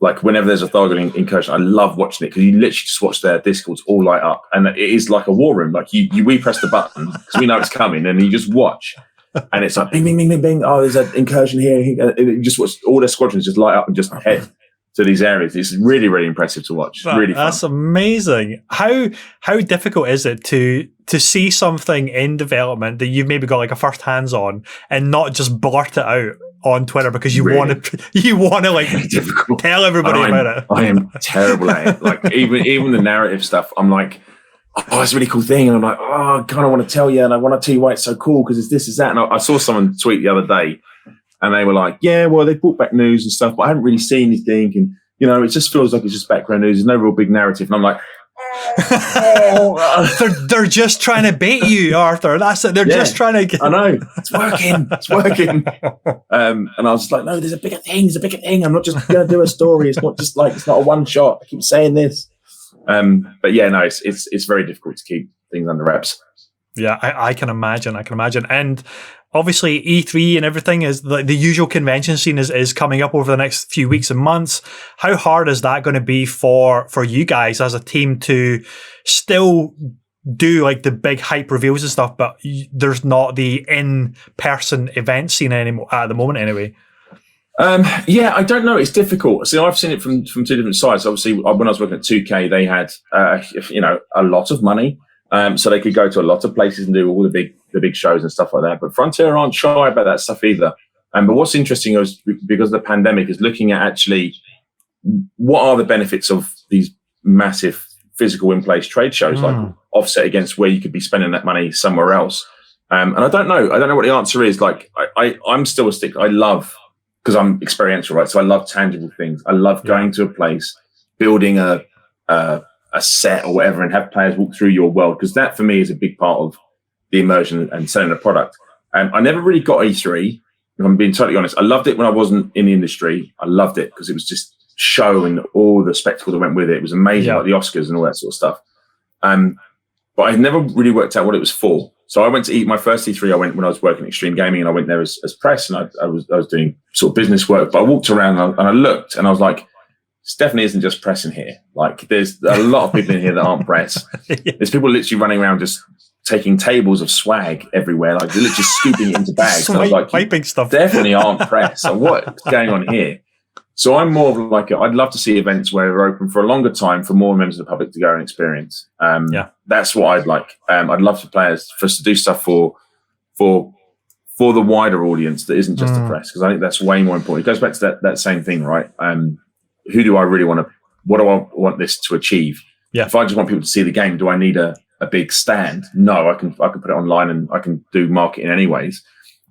like whenever there's a Thargoid incursion, I love watching it because you literally just watch their Discords all light up, and it is like a war room. Like we press the button because we know it's coming, and you just watch, and it's like bing, bing, bing, bing, bing. Oh, there's an incursion here. And you just watch all their squadrons just light up and just head to these areas. It's really, really impressive to watch. It's really fun. That's amazing. How difficult is it to see something in development that you've maybe got like a first hands on and not just blurt it out on Twitter because you want to like tell everybody about it? I am terrible at it. Like even the narrative stuff, I'm like, oh, it's a really cool thing, and I'm like, oh, I kind of want to tell you, and I want to tell you why it's so cool because it's this, is that. And I saw someone tweet the other day, and they were like, yeah, well, they brought back news and stuff, but I haven't really seen anything, and it just feels like it's just background news. There's no real big narrative, and I'm like, they're just trying to bait you, Arthur. That's it. They're just trying to get... I know. It's working. And I was just like, no, there's a bigger thing. I'm not just going to do a story. It's not just like, it's not a one shot. I keep saying this. But yeah, no, it's very difficult to keep things under wraps. Yeah, I can imagine. And obviously E3 and everything is the usual convention scene is coming up over the next few weeks and months. How hard is that going to be for you guys as a team to still do like the big hype reveals and stuff, but there's not the in-person event scene anymore at the moment anyway? Yeah, I don't know. It's difficult. See, I've seen it from two different sides. Obviously, when I was working at 2K, they had a lot of money. So they could go to a lot of places and do all the big shows and stuff like that. But Frontier aren't shy about that stuff either. But what's interesting is because of the pandemic is looking at actually what are the benefits of these massive physical in-place trade shows, like offset against where you could be spending that money somewhere else. And I don't know what the answer is. Like I'm still a stick. I love, because I'm experiential, right? So I love tangible things. I love going to a place, building a set or whatever, and have players walk through your world, because that for me is a big part of the immersion and selling a product. I never really got E3, if I'm being totally honest. I loved it when I wasn't in the industry. I loved it because it was just show and all the spectacle that went with it. It was amazing, like the Oscars and all that sort of stuff. But I never really worked out what it was for. So I went to my first E3. I went when I was working at Extreme Gaming, and I went there as press, and I was doing sort of business work. But I walked around and I looked, and I was like, this definitely isn't just press in here. Like, there's a lot of people in here that aren't press. There's people literally running around just taking tables of swag everywhere, like they're literally scooping it into bags. So I was like, wiping stuff. Definitely aren't press. So what's going on here? So I'm more of like, I'd love to see events where they're open for a longer time for more members of the public to go and experience. That's what I'd like. I'd love for us to do stuff for the wider audience that isn't just the press, because I think that's way more important. It goes back to that same thing, right? Who do I really want to? What do I want this to achieve? Yeah. If I just want people to see the game, do I need a big stand? No, I can put it online and I can do marketing anyways.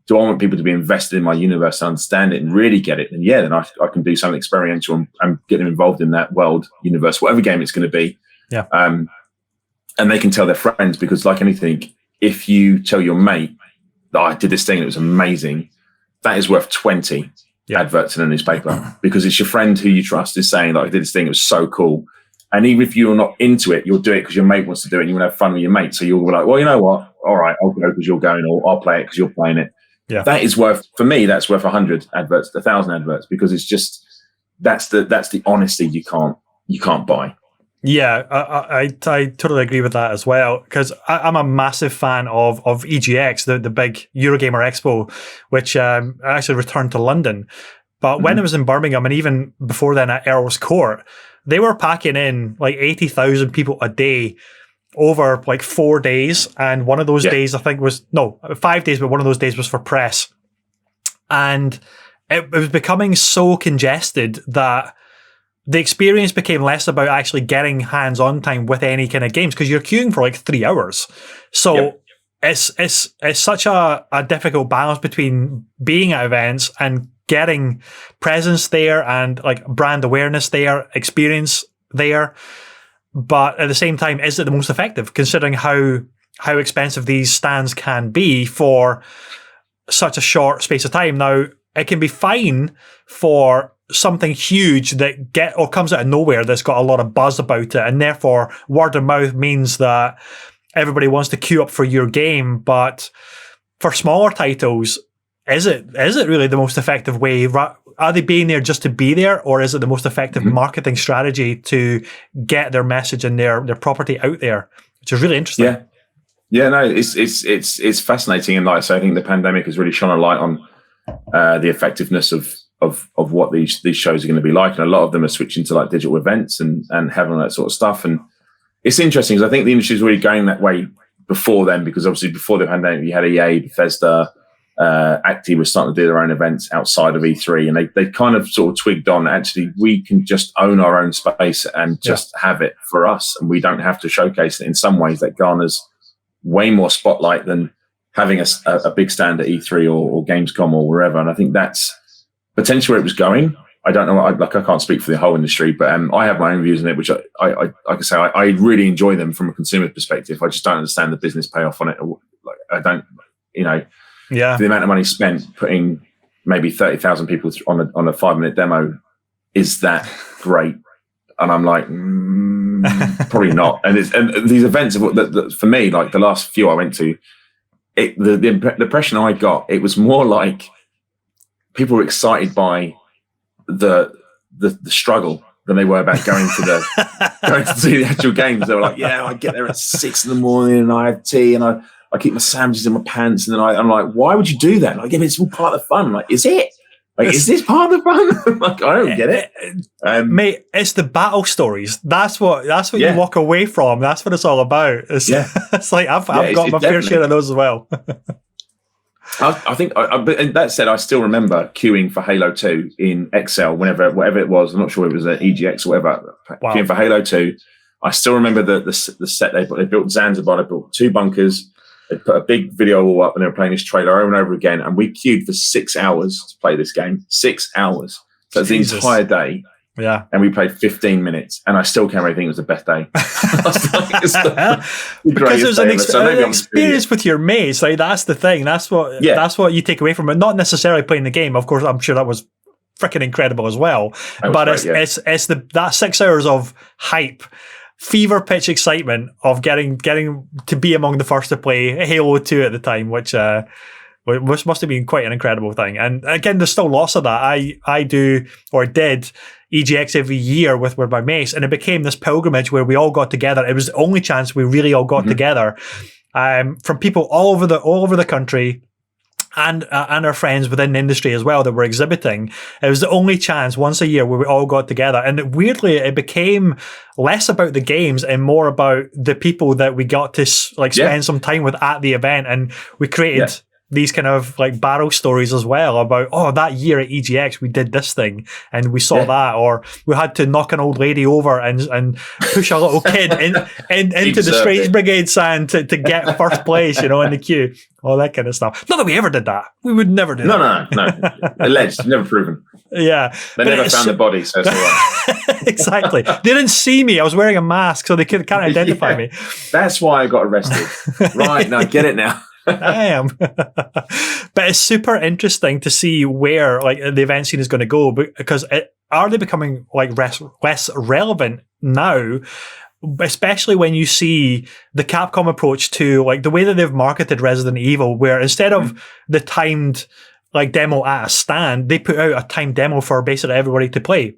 Do I want people to be invested in my universe, understand it, and really get it? And then I can do something experiential and get them involved in that world, universe, whatever game it's going to be. Yeah. And they can tell their friends, because like anything, if you tell your mate that I did this thing and it was amazing, that is worth 20 adverts in a newspaper, because it's your friend who you trust is saying, like, I did this thing, it was so cool. And even if you're not into it, you'll do it because your mate wants to do it and you want to have fun with your mate. So you'll be like, well, you know what? All right, I'll go because you're going, or I'll play it because you're playing it. Yeah. That is worth, for me, that's worth 100 adverts, 1,000 adverts, because it's just, that's the honesty you can't buy. Yeah, I totally agree with that as well, because I'm a massive fan of EGX, the big Eurogamer Expo, which actually returned to London. But when it was in Birmingham, and even before then at Earl's Court, they were packing in like 80,000 people a day over like 4 days. And one of those days, I think 5 days, but one of those days was for press. And it was becoming so congested that the experience became less about actually getting hands-on time with any kind of games, because you're queuing for like 3 hours. So it's such a difficult balance between being at events and getting presence there and like brand awareness there, experience there. But at the same time, is it the most effective, considering how expensive these stands can be for such a short space of time? Now, it can be fine for something huge that comes out of nowhere that's got a lot of buzz about it, and therefore word of mouth means that everybody wants to queue up for your game. But for smaller titles, is it really the most effective way? are they being there just to be there, or is it the most effective marketing strategy to get their message and their property out there, which is really interesting. No, it's fascinating, and like I say, I think the pandemic has really shone a light on the effectiveness of what these shows are going to be like, and a lot of them are switching to like digital events and having that sort of stuff. And it's interesting because I think the industry is really going that way before then, because obviously before the pandemic you had EA, Bethesda, Acti was starting to do their own events outside of E3, and they kind of sort of twigged on, actually we can just own our own space and just have it for us, and we don't have to showcase it. In some ways that garners way more spotlight than having a big stand at E3 or Gamescom or wherever. And I think that's potentially where it was going. I don't know. I can't speak for the whole industry, but I have my own views on it, which I like I say, I really enjoy them from a consumer perspective. I just don't understand the business payoff on it. Like, I don't, the amount of money spent putting maybe 30,000 people on a 5-minute demo, is that great? And I'm like, probably not. And these events, for me, like the last few I went to, the impression I got, it was more like people were excited by the struggle than they were about going to see the actual games. They were like, yeah, I get there at 6 a.m. and I have tea and I keep my sandwiches in my pants, and then I'm like, why would you do that? Like, it's all part of the fun. I'm like, is it? Like, is this part of the fun? Like, I don't get it. Mate, it's the battle stories. That's what you walk away from. That's what it's all about. It's like, I've got my fair share of those as well. I think, but that said, I still remember queuing for Halo 2 in Excel, whatever it was. I'm not sure if it was at EGX or whatever. Wow. Queuing for Halo 2. I still remember the set they built Zanzibar. They built 2 bunkers. They put a big video wall up and they were playing this trailer over and over again. And we queued for 6 hours to play this game. 6 hours. So it's the entire day. Yeah. And we played 15 minutes. And I still can't really think it was the best day. Because there's an experience with your mates. Like, that's the thing. That's what you take away from it. Not necessarily playing the game. Of course, I'm sure that was freaking incredible as well. But it's that 6 hours of hype, fever pitch excitement of getting to be among the first to play Halo 2 at the time, which must have been quite an incredible thing. And again, there's still lots of that. I do, or did, EGX every year with my mates, and it became this pilgrimage where we all got together. It was the only chance we really all got together, from people all over the country, and our friends within the industry as well that were exhibiting. It was the only chance once a year where we all got together. And weirdly, it became less about the games and more about the people that we got to spend some time with at the event. And we created these kind of like barrel stories as well about, that year at EGX we did this thing and we saw that, or we had to knock an old lady over and push a little kid into the Strange Brigade sand to get first place, in the queue, all that kind of stuff. Not that we ever did that. We would never do that. No. Alleged, never proven. Yeah. They never found the body, so it's all right. Exactly. They didn't see me. I was wearing a mask, so they can't identify me. That's why I got arrested. Right, now I get it now. I am. But it's super interesting to see where the event scene is going to go, because are they becoming less relevant now, especially when you see the Capcom approach to the way that they've marketed Resident Evil, where instead of the timed demo at a stand, they put out a timed demo for basically everybody to play.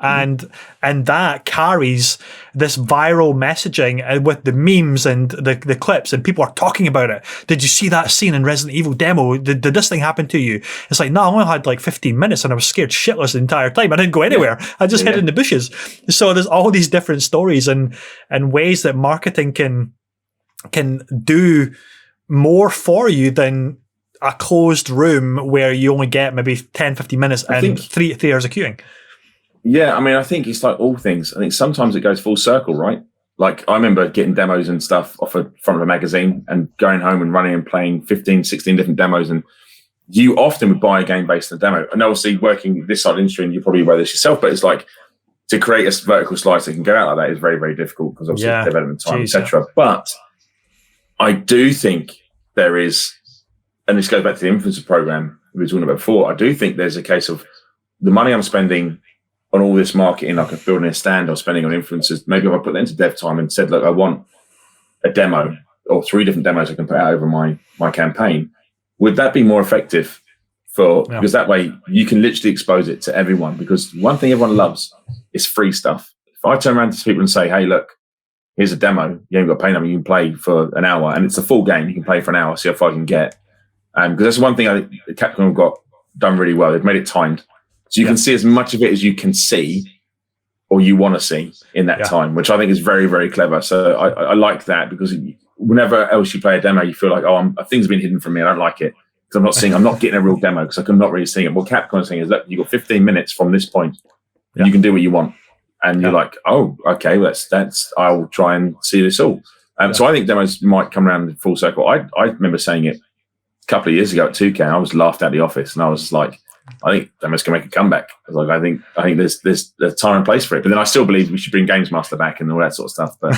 And that carries this viral messaging with the memes and the clips, and people are talking about it. Did you see that scene in Resident Evil demo? Did this thing happen to you? It's like, no, I only had 15 minutes and I was scared shitless the entire time. I didn't go anywhere. I just hid in the bushes. So there's all these different stories and ways that marketing can do more for you than a closed room where you only get maybe 10, 15 minutes and 3 hours of queuing. Yeah, I mean, I think it's like all things. I think sometimes it goes full circle, right? Like, I remember getting demos and stuff off the front of a magazine and going home and running and playing 15, 16 different demos. And you often would buy a game based on a demo. And obviously, working this side of the industry, and you're probably aware of this yourself, but it's like, to create a vertical slice that can go out like that is very, very difficult because obviously development time, etc. But I do think there is, and this goes back to the influencer program we were talking about before, I do think there's a case of the money I'm spending on all this marketing, like building a stand or spending on influencers, maybe if I put that into dev time and said, look, I want a demo or 3 different demos I can put out over my campaign, would that be more effective because that way you can literally expose it to everyone. Because one thing everyone loves is free stuff. If I turn around to people and say, hey, look, here's a demo. You ain't got to pay nothing. You can play for an hour, and it's a full game. You can play for an hour, see how far you can get. Because that's one thing I think Capcom have got done really well. They've made it timed, so you can see as much of it as you can see or you want to see in that time, which I think is very, very clever. So I like that, because whenever else you play a demo, you feel like, things have been hidden from me. I don't like it because I'm not getting a real demo because I'm not really seeing it. What Capcom is saying is, look, you've got 15 minutes from this point. You can do what you want. And you're like, oh, okay, I'll try and see this all. So I think demos might come around full circle. I remember saying it a couple of years ago at 2K. I was laughed at the office, and I was like, I think demos can make a comeback. I was like, I think there's a time and place for it. But then I still believe we should bring Games Master back and all that sort of stuff. But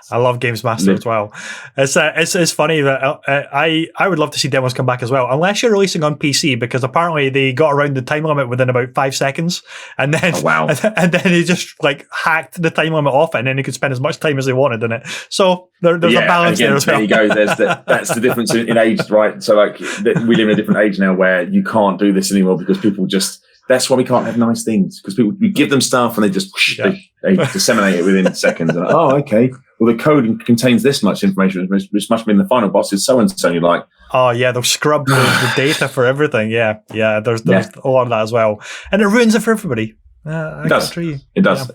I love Games Master as well. It's funny that I would love to see demos come back as well, unless you're releasing on PC, because apparently they got around the time limit within about 5 seconds, and then and then they just like hacked the time limit off it, and then they could spend as much time as they wanted in it. So there's a balance there as well. There you go. That's the difference in age, right? So like we live in a different age now where you can't do this anymore, because people that's why we can't have nice things, because we give them stuff and they just they disseminate it within seconds. And okay, well, the code contains this much information, which must mean the final boss is so and so. You're like, they'll scrub the data for everything. There's a lot of that as well, and it ruins it for everybody. It does.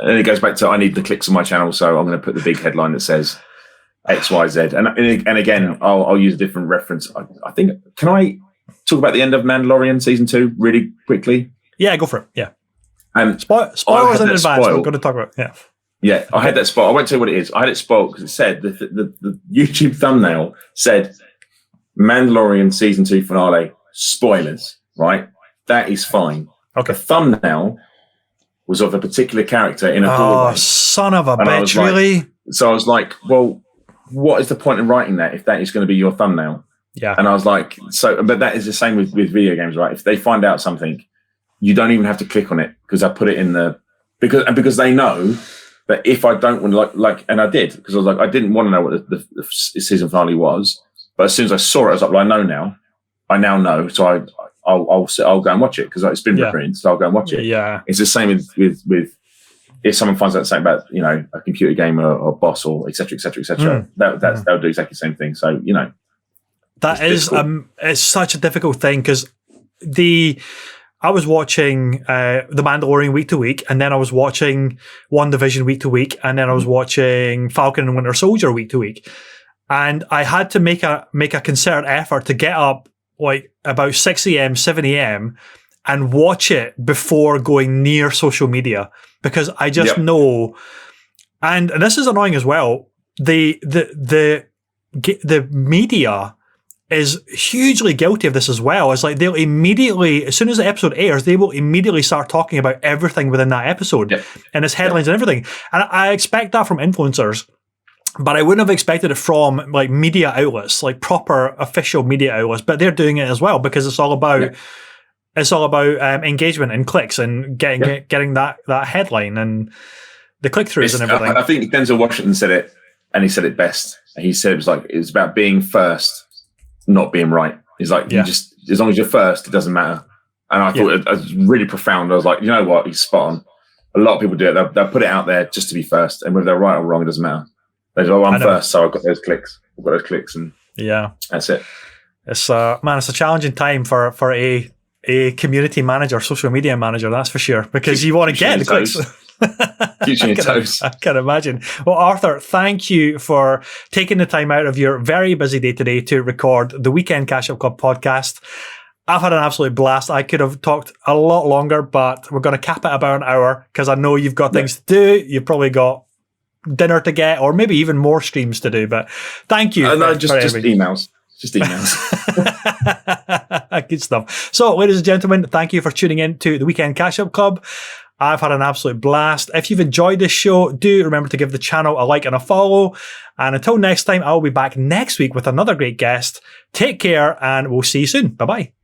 And it goes back to, I need the clicks on my channel, so I'm going to put the big headline that says XYZ. And again, I'll use a different reference. I think, can I talk about the end of Mandalorian season 2 really quickly? Yeah, go for it. Yeah. Spoilers in advance. We're going to talk about it. Yeah, I had that spoiled. I won't tell you what it is. I had it spoiled because it said the YouTube thumbnail said Mandalorian season 2 finale spoilers. Right, that is fine. Okay. The thumbnail was of a particular character in a doorway. Oh, son of a bitch! Really? So I was like, well, what is the point in writing that if that is going to be your thumbnail? Yeah. And I was like, but that is the same with video games, right? If they find out something, you don't even have to click on it, because I put it in because they know that if I don't want to and I did, because I was like, I didn't want to know what the season finale was, but as soon as I saw it, I was like, well, I know now. I now know, so I'll go and watch it, because it's been reprinted, so I'll go and watch it. Yeah. It's the same with if someone finds out something about a computer game or boss or et cetera, they'll do exactly the same thing. So that is it's such a difficult thing, because I was watching The Mandalorian week to week, and then I was watching One Division week to week, and then I was watching Falcon and Winter Soldier week to week, and I had to make a concerted effort to get up like about 6 a.m., 7 a.m. and watch it before going near social media, because I just know, and this is annoying as well, the media is hugely guilty of this as well. It's like they'll immediately, as soon as the episode airs, they will immediately start talking about everything within that episode and its headlines and everything. And I expect that from influencers, but I wouldn't have expected it from like media outlets, like proper official media outlets. But they're doing it as well, because it's all about engagement and clicks and getting that headline and the click throughs and everything. I think Denzel Washington said it, and he said it best. He said it was about being first, not being right. He's like, you just, as long as you're first, it doesn't matter. And I thought it was really profound. I was like, you know what? He's spot on. A lot of people do it. They'll put it out there just to be first, and whether they're right or wrong, it doesn't matter. They go, I'm first, so I've got those clicks. And that's it. It's it's a challenging time for a community manager, social media manager, that's for sure, because you want to get the clicks. I can imagine. Well, Arthur, thank you for taking the time out of your very busy day today to record the Weekend Catch-Up Club podcast. I've had an absolute blast. I could have talked a lot longer, but we're going to cap it about an hour, because I know you've got things to do. You've probably got dinner to get, or maybe even more streams to do. But thank you. No, just emails. Just emails. Good stuff. So, ladies and gentlemen, thank you for tuning in to the Weekend Catch-Up Club. I've had an absolute blast. If you've enjoyed this show, do remember to give the channel a like and a follow. And until next time, I'll be back next week with another great guest. Take care, and we'll see you soon. Bye-bye.